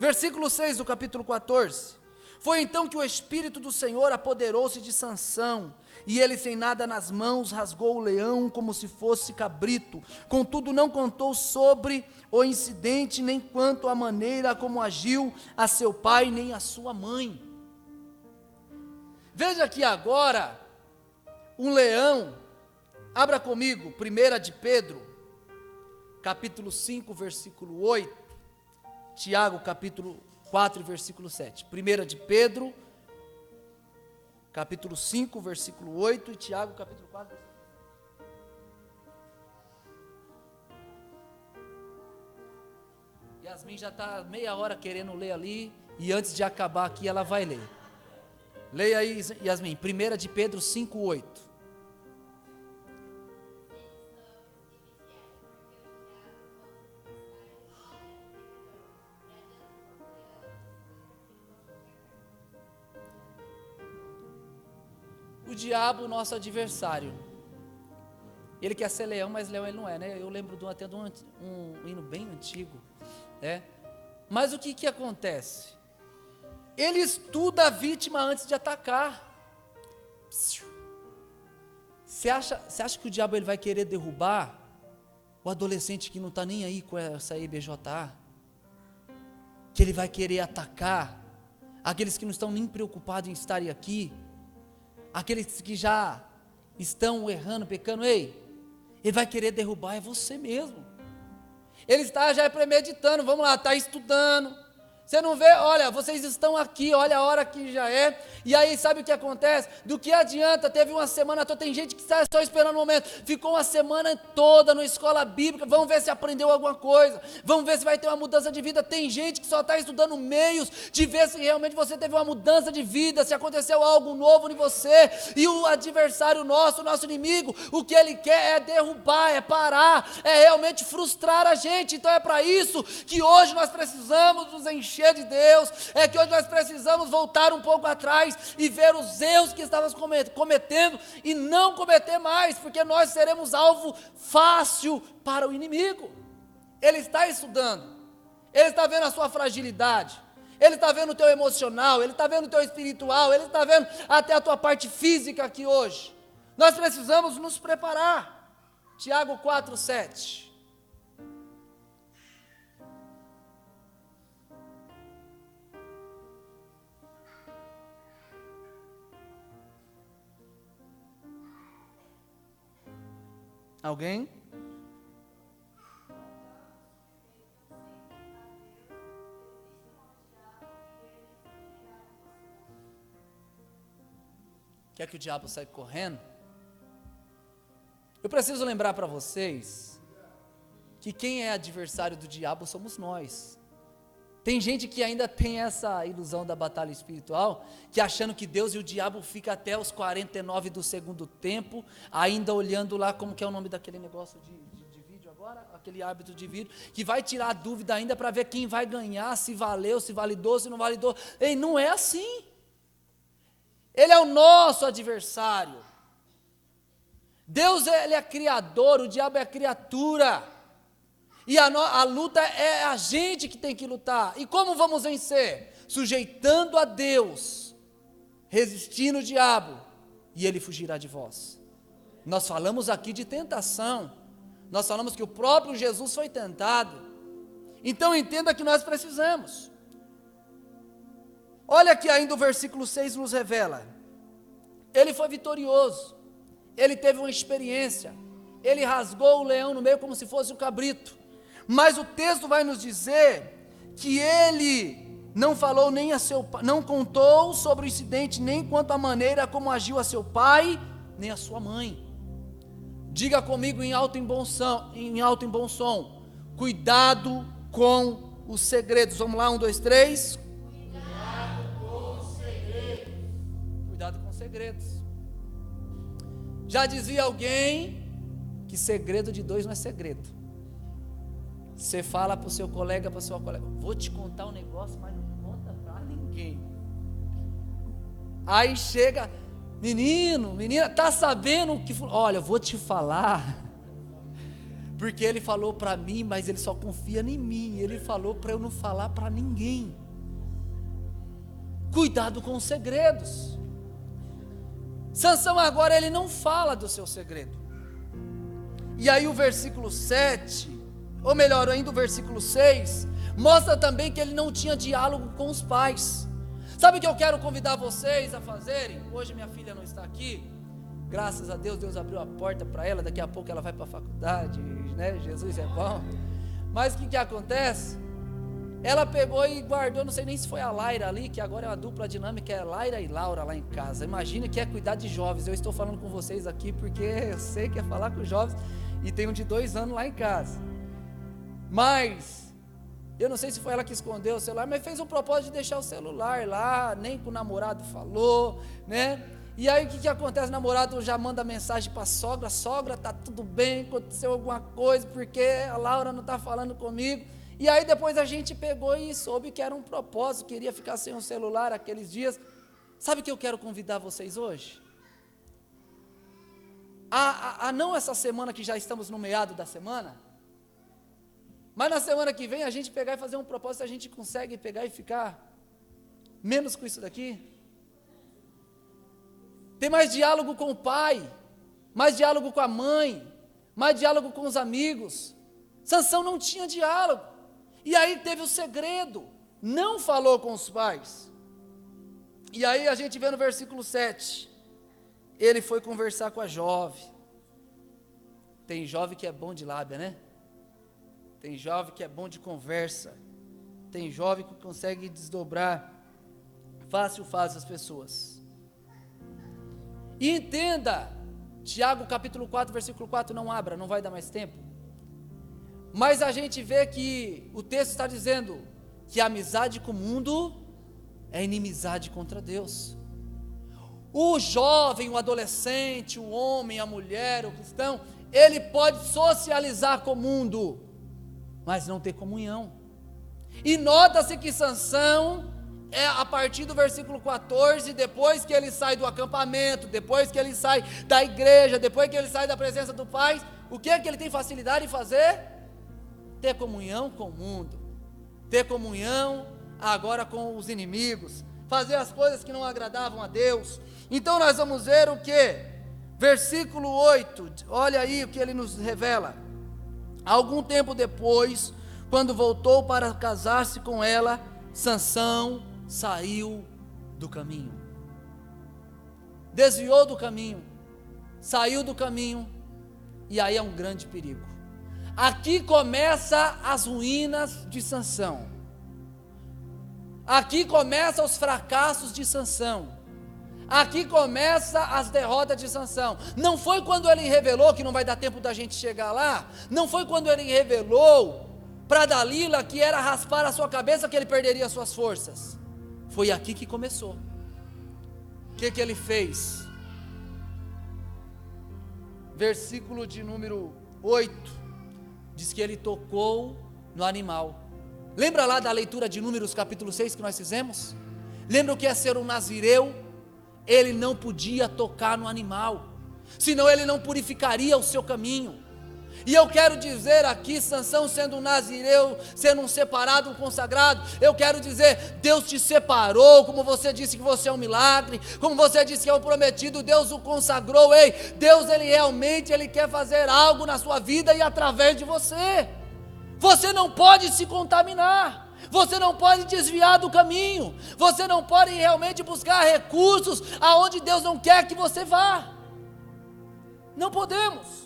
Versículo 6 do capítulo 14. Foi então que o Espírito do Senhor apoderou-se de Sansão, e ele sem nada nas mãos rasgou o leão como se fosse cabrito. Contudo não contou sobre o incidente, nem quanto à maneira como agiu a seu pai, nem a sua mãe. Veja que agora um leão, abra comigo, 1 de Pedro, capítulo 5, versículo 8, Tiago, capítulo 4, versículo 7. 1 de Pedro, capítulo 5, versículo 8, e Tiago, capítulo 4, Yasmin já está meia hora querendo ler ali, e antes de acabar aqui ela vai ler. Leia aí, Yasmin, 1 de Pedro 5, 8. O diabo, nosso adversário, ele quer ser leão, mas leão ele não é, né? Eu lembro até de um hino bem antigo, né? Mas o que acontece? Ele estuda a vítima antes de atacar. Você acha que o diabo ele vai querer derrubar o adolescente que não está nem aí com essa IBJA? Que ele vai querer atacar aqueles que não estão nem preocupados em estarem aqui? Aqueles que já estão errando, pecando, ei, ele vai querer derrubar é você mesmo. Ele está já premeditando, vamos lá, está estudando. Você não vê, olha, vocês estão aqui, olha a hora que já é, e aí sabe o que acontece? Do que adianta, teve uma semana toda, tem gente que está só esperando o momento, ficou uma semana toda na escola bíblica, vamos ver se aprendeu alguma coisa, vamos ver se vai ter uma mudança de vida. Tem gente que só está estudando meios de ver se realmente você teve uma mudança de vida, se aconteceu algo novo em você, e o adversário nosso, o nosso inimigo, o que ele quer é derrubar, é parar, é realmente frustrar a gente. Então é para isso que hoje nós precisamos nos encher de Deus, é que hoje nós precisamos voltar um pouco atrás e ver os erros que estávamos cometendo e não cometer mais, porque nós seremos alvo fácil para o inimigo. Ele está estudando, ele está vendo a sua fragilidade, ele está vendo o teu emocional, ele está vendo o teu espiritual, ele está vendo até a tua parte física aqui hoje. Nós precisamos nos preparar. Tiago 4:7. Alguém? Quer que o diabo saia correndo? Eu preciso lembrar para vocês que quem é adversário do diabo somos nós. Tem gente que ainda tem essa ilusão da batalha espiritual, que achando que Deus e o diabo ficam até os 49 do segundo tempo, ainda olhando lá, como que é o nome daquele negócio de vídeo agora, aquele árbitro de vídeo, que vai tirar a dúvida ainda para ver quem vai ganhar, se valeu, se validou, se não validou. Ei, não é assim. Ele é o nosso adversário. Deus, ele é criador, o diabo é a criatura. E a luta é a gente que tem que lutar. E como vamos vencer? Sujeitando a Deus, resistindo o diabo, e ele fugirá de vós. Nós falamos aqui de tentação, nós falamos que o próprio Jesus foi tentado. Então entenda que nós precisamos. Olha que ainda o versículo 6 nos revela. Ele foi vitorioso, ele teve uma experiência, ele rasgou o leão no meio como se fosse um cabrito. Mas o texto vai nos dizer que ele não falou nem a seu pai, não contou sobre o incidente, nem quanto à maneira como agiu a seu pai, nem a sua mãe. Diga comigo em alto e bom som, cuidado com os segredos. Vamos lá, 1, 2, 3. Cuidado com os segredos. Cuidado com os segredos. Já dizia alguém que segredo de dois não é segredo. Você fala para o seu colega, para a sua colega, vou te contar um negócio, mas não conta para ninguém. Aí chega, menina, tá sabendo que... Olha, eu vou te falar, porque ele falou para mim, mas ele só confia em mim, ele falou para eu não falar para ninguém. Cuidado com os segredos. Sansão agora, ele não fala do seu segredo. E aí o versículo 7... ou melhor ainda, o versículo 6, mostra também que ele não tinha diálogo com os pais. Sabe o que eu quero convidar vocês a fazerem? Hoje minha filha não está aqui, graças a Deus, Deus abriu a porta para ela, daqui a pouco ela vai para a faculdade, né? Jesus é bom. Mas o que acontece? Ela pegou e guardou, não sei nem se foi a Laira ali, que agora é uma dupla dinâmica, é Laira e Laura lá em casa. Imagina que é cuidar de jovens. Eu estou falando com vocês aqui porque eu sei que é falar com jovens, e tem um de 2 anos lá em casa. Mas, eu não sei se foi ela que escondeu o celular, mas fez um propósito de deixar o celular lá, nem com o namorado falou, né? E aí o que acontece? O namorado já manda mensagem para a sogra, tá tudo bem, aconteceu alguma coisa, porque a Laura não está falando comigo. E aí depois a gente pegou e soube que era um propósito, queria ficar sem o celular aqueles dias. Sabe o que eu quero convidar vocês hoje? Não essa semana que já estamos no meado da semana, mas na semana que vem a gente pegar e fazer um propósito, a gente consegue pegar e ficar menos com isso daqui. Tem mais diálogo com o pai, mais diálogo com a mãe, mais diálogo com os amigos. Sansão não tinha diálogo, e aí teve o segredo, não falou com os pais. E aí a gente vê no versículo 7, ele foi conversar com a jovem. Tem jovem que é bom de lábia, né? Tem jovem que é bom de conversa. Tem jovem que consegue desdobrar fácil as pessoas. E entenda, Tiago capítulo 4, versículo 4, não abra, não vai dar mais tempo. Mas a gente vê que o texto está dizendo que a amizade com o mundo é inimizade contra Deus. O jovem, o adolescente, o homem, a mulher, o cristão, ele pode socializar com o mundo, mas não ter comunhão. E nota-se que Sansão, a partir do versículo 14, depois que ele sai do acampamento, depois que ele sai da igreja, depois que ele sai da presença do Pai, o que é que ele tem facilidade em fazer? Ter comunhão com o mundo, ter comunhão agora com os inimigos, fazer as coisas que não agradavam a Deus. Então nós vamos ver o que? Versículo 8, olha aí o que ele nos revela. Algum tempo depois, quando voltou para casar-se com ela, Sansão saiu do caminho, desviou do caminho, saiu do caminho, e aí é um grande perigo. Aqui começa as ruínas de Sansão, aqui começam os fracassos de Sansão, aqui começa as derrotas de Sansão. Não foi quando ele revelou, que não vai dar tempo da gente chegar lá, não foi quando ele revelou para Dalila que era raspar a sua cabeça que ele perderia as suas forças. Foi aqui que começou. O que ele fez? Versículo de número 8, diz que ele tocou no animal. Lembra lá da leitura de Números capítulo 6 que nós fizemos? Lembra o que é ser um nazireu? Ele não podia tocar no animal, senão ele não purificaria o seu caminho. E eu quero dizer aqui, Sansão sendo um nazireu, sendo um separado, um consagrado, eu quero dizer, Deus te separou, como você disse que você é um milagre, como você disse que é um prometido, Deus o consagrou. Ei, Deus ele realmente, ele quer fazer algo na sua vida e através de você. Você não pode se contaminar, você não pode desviar do caminho, você não pode realmente buscar recursos aonde Deus não quer que você vá. Não podemos.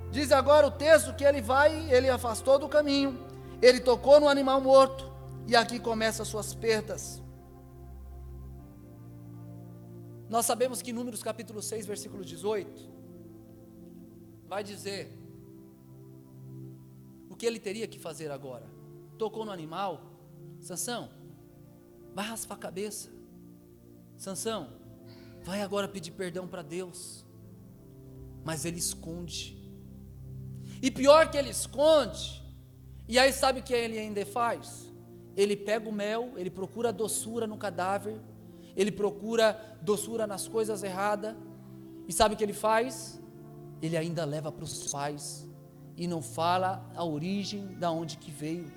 Diz agora o texto que ele afastou do caminho, ele tocou no animal morto, e aqui começam as suas perdas. Nós sabemos que em Números capítulo 6, versículo 18, vai dizer o que ele teria que fazer agora. Tocou no animal, Sansão, vai raspar a cabeça. Sansão, vai agora pedir perdão para Deus. Mas ele esconde. E pior que ele esconde, e aí sabe o que ele ainda faz? Ele pega o mel, ele procura doçura no cadáver, ele procura doçura nas coisas erradas, e sabe o que ele faz? Ele ainda leva para os pais, e não fala a origem da onde que veio.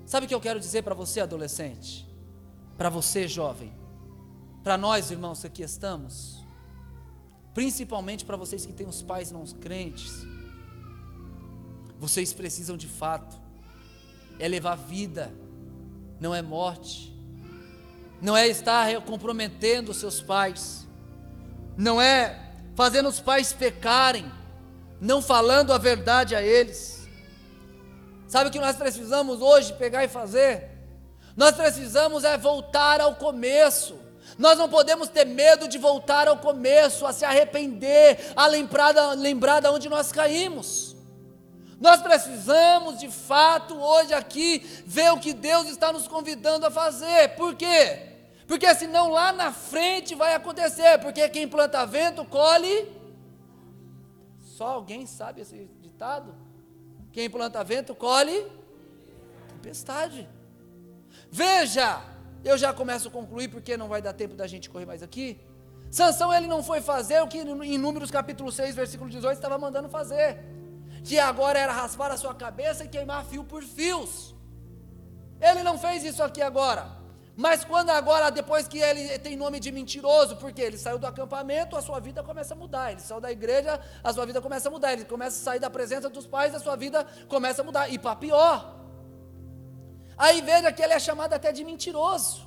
Sabe o que eu quero dizer para você, adolescente? Para você, jovem? Para nós, irmãos, que aqui estamos? Principalmente para vocês que têm os pais não crentes, vocês precisam de fato, é levar vida, não é morte, não é estar comprometendo os seus pais, não é fazendo os pais pecarem, não falando a verdade a eles. Sabe o que nós precisamos hoje pegar e fazer? Nós precisamos voltar ao começo. Nós não podemos ter medo de voltar ao começo, a se arrepender, a lembrar de onde nós caímos. Nós precisamos de fato hoje aqui ver o que Deus está nos convidando a fazer. Por quê? Porque senão lá na frente vai acontecer, porque quem planta vento colhe. Só alguém sabe esse ditado? Quem planta vento colhe tempestade. Veja, eu já começo a concluir, porque não vai dar tempo da gente correr mais aqui. Sansão, ele não foi fazer o que em Números capítulo 6, versículo 18, estava mandando fazer, que agora era raspar a sua cabeça e queimar fio por fios. Ele não fez isso aqui agora, mas quando agora, depois que ele tem nome de mentiroso, porque ele saiu do acampamento, a sua vida começa a mudar, ele saiu da igreja, a sua vida começa a mudar, ele começa a sair da presença dos pais, a sua vida começa a mudar, e para pior. Aí veja que ele é chamado até de mentiroso.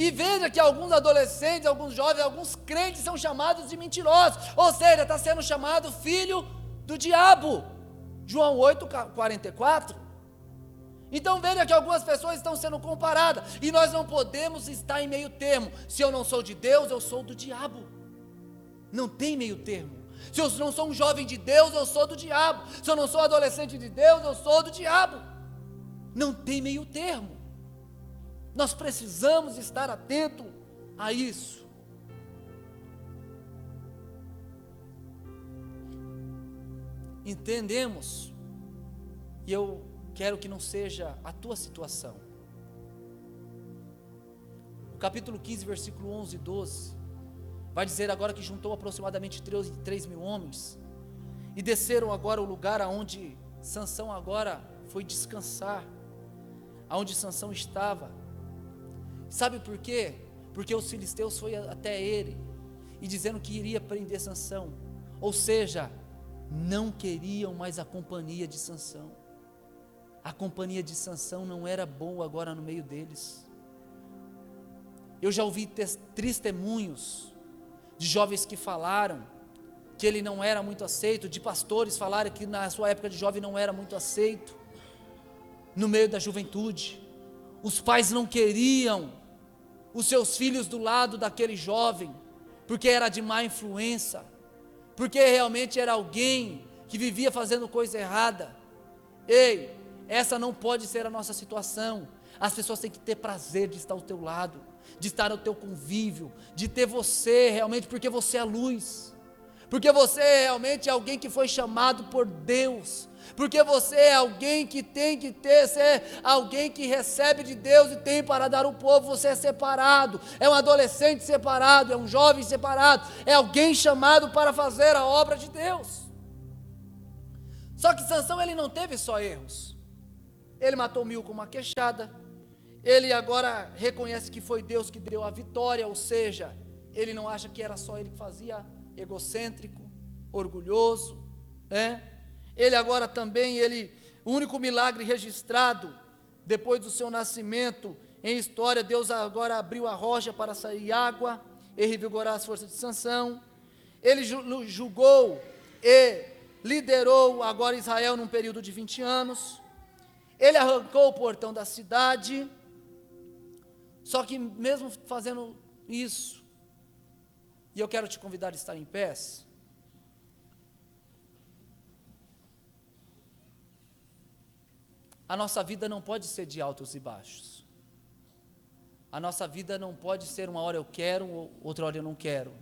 E veja que alguns adolescentes, alguns jovens, alguns crentes são chamados de mentirosos, ou seja, está sendo chamado filho do diabo. João 8:44. Então veja que algumas pessoas estão sendo comparadas, e nós não podemos estar em meio termo. Se eu não sou de Deus, eu sou do diabo. Não tem meio termo. Se eu não sou um jovem de Deus, eu sou do diabo. Se eu não sou adolescente de Deus, eu sou do diabo. Não tem meio termo. Nós precisamos estar atento a isso. Entendemos, e eu quero que não seja a tua situação. O capítulo 15, versículo 11 e 12, vai dizer agora que juntou aproximadamente 3.000 homens, e desceram agora o lugar aonde Sansão agora foi descansar, aonde Sansão estava. Sabe por quê? Porque os filisteus foram até ele, e dizendo que iria prender Sansão, ou seja, não queriam mais a companhia de Sansão. A companhia de Sansão não era boa agora no meio deles. Eu já ouvi testemunhos de jovens que falaram que ele não era muito aceito, de pastores falaram que na sua época de jovem não era muito aceito, no meio da juventude. Os pais não queriam os seus filhos do lado daquele jovem, porque era de má influência, porque realmente era alguém que vivia fazendo coisa errada. Ei, essa não pode ser a nossa situação. As pessoas têm que ter prazer de estar ao teu lado, de estar ao teu convívio, de ter você realmente, porque você é a luz, porque você realmente é alguém que foi chamado por Deus, porque você é alguém que tem que ser alguém que recebe de Deus e tem para dar ao povo. Você é separado, é um adolescente separado, é um jovem separado, é alguém chamado para fazer a obra de Deus. Só que Sansão, ele não teve só erros. Ele matou 1.000 com uma queixada. Ele agora reconhece que foi Deus que deu a vitória, ou seja, ele não acha que era só ele que fazia, egocêntrico, orgulhoso, né? Ele agora também, o único milagre registrado depois do seu nascimento em história, Deus agora abriu a rocha para sair água e revigorar as forças de Sansão. Ele julgou e liderou agora Israel num período de 20 anos. Ele arrancou o portão da cidade. Só que mesmo fazendo isso, e eu quero te convidar a estar em pés, a nossa vida não pode ser de altos e baixos. A nossa vida não pode ser uma hora eu quero, outra hora eu não quero.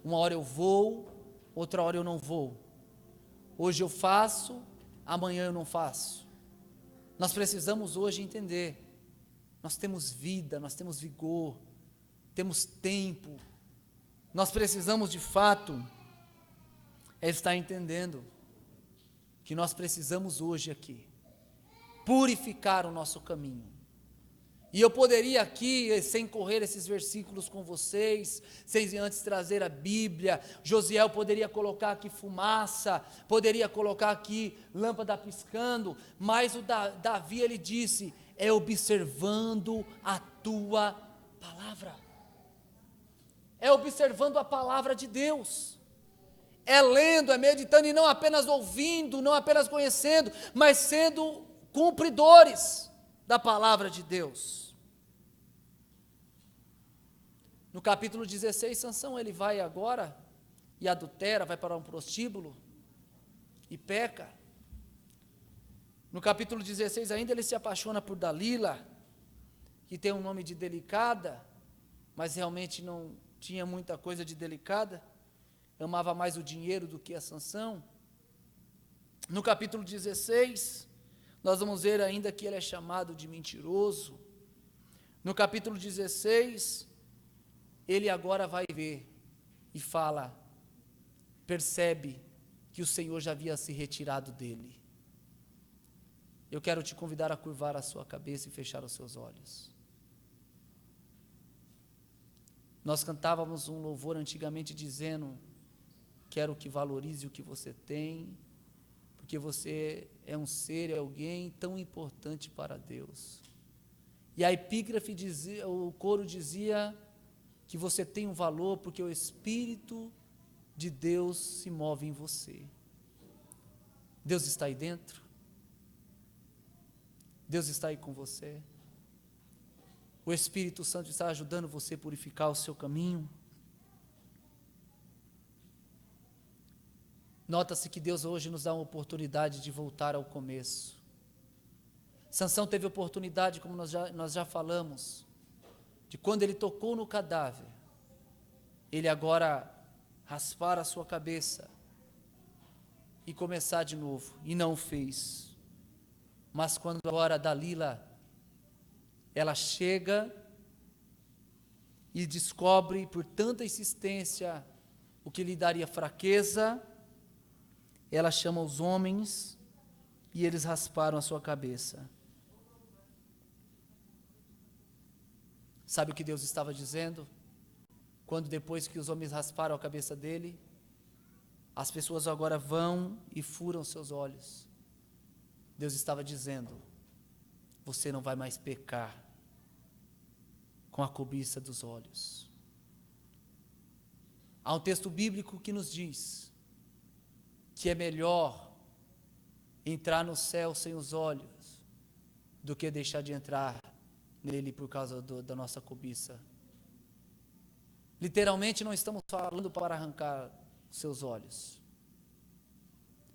Uma hora eu vou, outra hora eu não vou. Hoje eu faço, amanhã eu não faço. Nós precisamos hoje entender, nós temos vida, nós temos vigor, temos tempo. Nós precisamos de fato estar entendendo que nós precisamos hoje aqui purificar o nosso caminho. E eu poderia aqui, sem correr esses versículos com vocês, sem antes trazer a Bíblia, Josiel poderia colocar aqui fumaça, poderia colocar aqui lâmpada piscando, mas o Davi, ele disse, é observando a tua palavra, é observando a palavra de Deus, é lendo, é meditando, e não apenas ouvindo, não apenas conhecendo, mas sendo cumpridores da palavra de Deus. No capítulo 16, Sansão, ele vai agora e adultera, vai para um prostíbulo e peca. No capítulo 16 ainda ele se apaixona por Dalila, que tem um nome de delicada, mas realmente não tinha muita coisa de delicada, amava mais o dinheiro do que a Sansão. No capítulo 16, nós vamos ver ainda que ele é chamado de mentiroso. No capítulo 16, ele agora vai ver e fala, percebe que o Senhor já havia se retirado dele. Eu quero te convidar a curvar a sua cabeça e fechar os seus olhos. Nós cantávamos um louvor antigamente dizendo, quero que valorize o que você tem, porque você é um ser, é alguém tão importante para Deus. E a epígrafe dizia, o coro dizia que você tem um valor porque o Espírito de Deus se move em você. Deus está aí dentro? Deus está aí com você? O Espírito Santo está ajudando você a purificar o seu caminho? Nota-se que Deus hoje nos dá uma oportunidade de voltar ao começo. Sansão teve oportunidade, como nós já falamos, de quando ele tocou no cadáver, ele agora raspar a sua cabeça e começar de novo, e não fez. Mas quando agora Dalila, ela chega e descobre por tanta insistência o que lhe daria fraqueza, ela chama os homens e eles rasparam a sua cabeça. Sabe o que Deus estava dizendo? Quando depois que os homens rasparam a cabeça dele, as pessoas agora vão e furam seus olhos. Deus estava dizendo: você não vai mais pecar com a cobiça dos olhos. Há um texto bíblico que nos diz que é melhor entrar no céu sem os olhos do que deixar de entrar nele por causa da nossa cobiça. Literalmente não estamos falando para arrancar os seus olhos,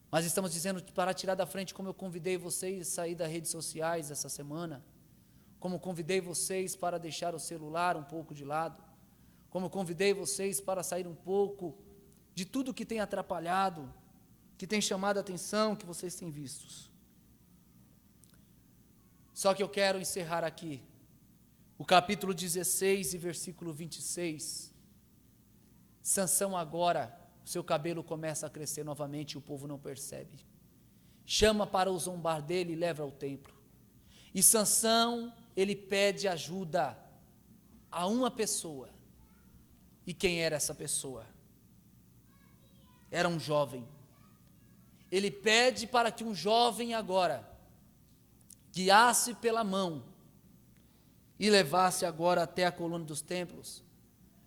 mas estamos dizendo para tirar da frente, como eu convidei vocês a sair das redes sociais essa semana, como convidei vocês para deixar o celular um pouco de lado, como convidei vocês para sair um pouco de tudo que tem atrapalhado, que tem chamado a atenção, que vocês têm visto. Só que eu quero encerrar aqui, o capítulo 16 e versículo 26, Sansão agora, seu cabelo começa a crescer novamente e o povo não percebe. Chama para o zombar dele e leva ao templo. E Sansão, ele pede ajuda a uma pessoa. E quem era essa pessoa? Era um jovem. Ele pede para que um jovem agora guiasse pela mão e levasse agora até a coluna dos templos,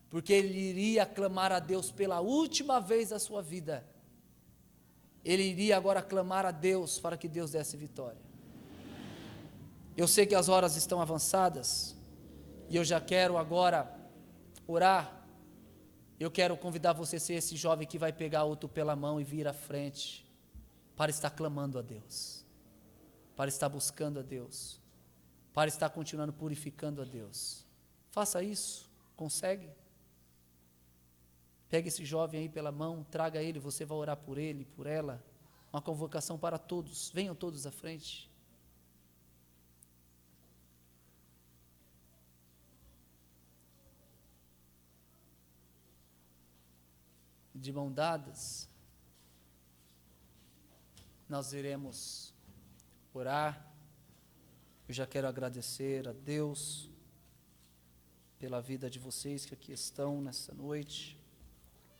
porque ele iria clamar a Deus pela última vez da sua vida. Ele iria agora clamar a Deus para que Deus desse vitória. Eu sei que as horas estão avançadas, e eu já quero agora orar. Eu quero convidar você a ser esse jovem que vai pegar outro pela mão e vir à frente, para estar clamando a Deus, para estar buscando a Deus, para estar continuando purificando a Deus. Faça isso, consegue? Pegue esse jovem aí pela mão, traga ele, você vai orar por ele, por ela. Uma convocação para todos, venham todos à frente. De mão dadas, nós iremos orar. Eu já quero agradecer a Deus pela vida de vocês que aqui estão nessa noite.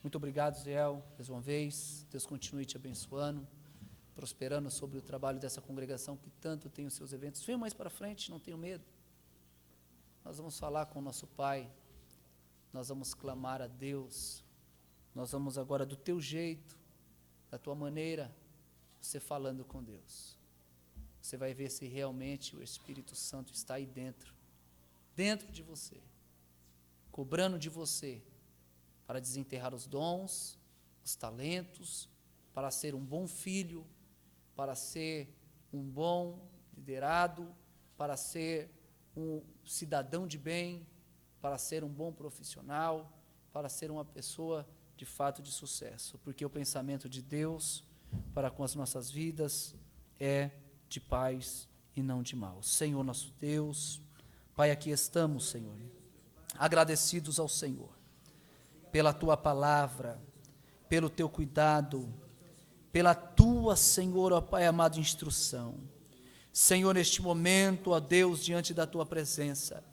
Muito obrigado, Ziel, mais uma vez. Deus continue te abençoando, prosperando sobre o trabalho dessa congregação que tanto tem os seus eventos. Venha mais para frente, não tenho medo. Nós vamos falar com o nosso Pai, nós vamos clamar a Deus, nós vamos agora do teu jeito, da tua maneira, você falando com Deus. Você vai ver se realmente o Espírito Santo está aí dentro de você, cobrando de você, para desenterrar os dons, os talentos, para ser um bom filho, para ser um bom liderado, para ser um cidadão de bem, para ser um bom profissional, para ser uma pessoa de fato de sucesso, porque o pensamento de Deus para com as nossas vidas é de paz e não de mal. Senhor nosso Deus, Pai, aqui estamos, Senhor, agradecidos ao Senhor, pela tua palavra, pelo teu cuidado, pela tua, Senhor, ó Pai amado, instrução. Senhor, neste momento, ó Deus, diante da tua presença,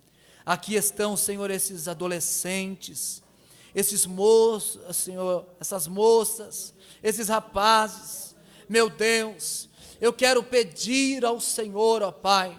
aqui estão, Senhor, esses adolescentes, esses moços, Senhor, essas moças, esses rapazes. Meu Deus, eu quero pedir ao Senhor, ó Pai,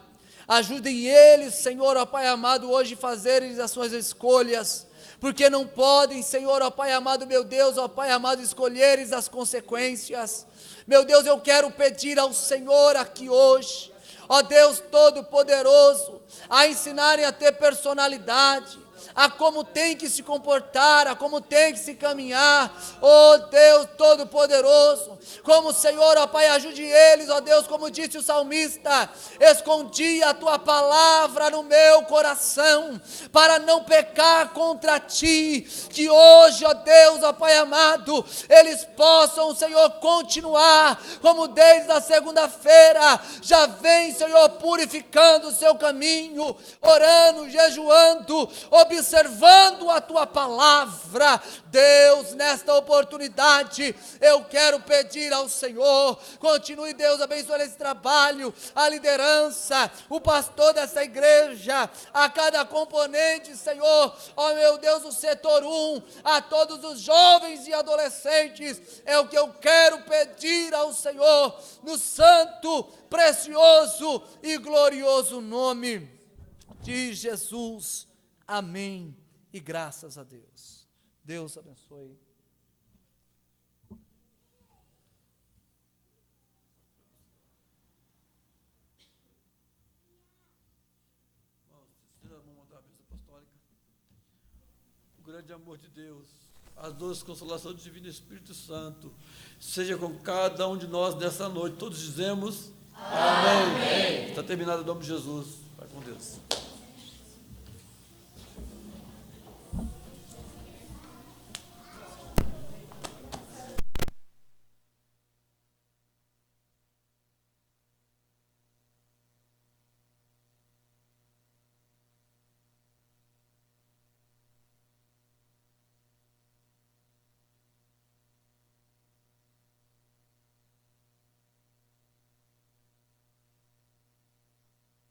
Ajudem eles, Senhor, ó Pai amado, hoje fazerem as suas escolhas, porque não podem, Senhor, ó Pai amado, meu Deus, ó Pai amado, escolheres as consequências. Meu Deus, eu quero pedir ao Senhor aqui hoje, ó Deus Todo-Poderoso, a ensinarem a ter personalidade, a como tem que se comportar, a como tem que se caminhar, ó Deus Todo-Poderoso, como Senhor, ó Pai, ajude eles, ó Deus, como disse o salmista, escondi a Tua palavra no meu coração, para não pecar contra Ti, que hoje, ó Deus, ó Pai amado, eles possam, Senhor, continuar, como desde a segunda-feira, já vem, Senhor, purificando o seu caminho, orando, jejuando, observando a Tua palavra. Deus, nesta oportunidade, eu quero pedir ao Senhor, continue, Deus, abençoando esse trabalho, a liderança, o pastor dessa igreja, a cada componente, Senhor, ó meu Deus, o setor 1, a todos os jovens e adolescentes, é o que eu quero pedir ao Senhor, no santo, precioso e glorioso nome de Jesus. Amém e graças a Deus. Deus abençoe. O grande amor de Deus, a doce consolação do Divino Espírito Santo, seja com cada um de nós nessa noite. Todos dizemos amém. Está terminado em nome de Jesus. Vai com Deus.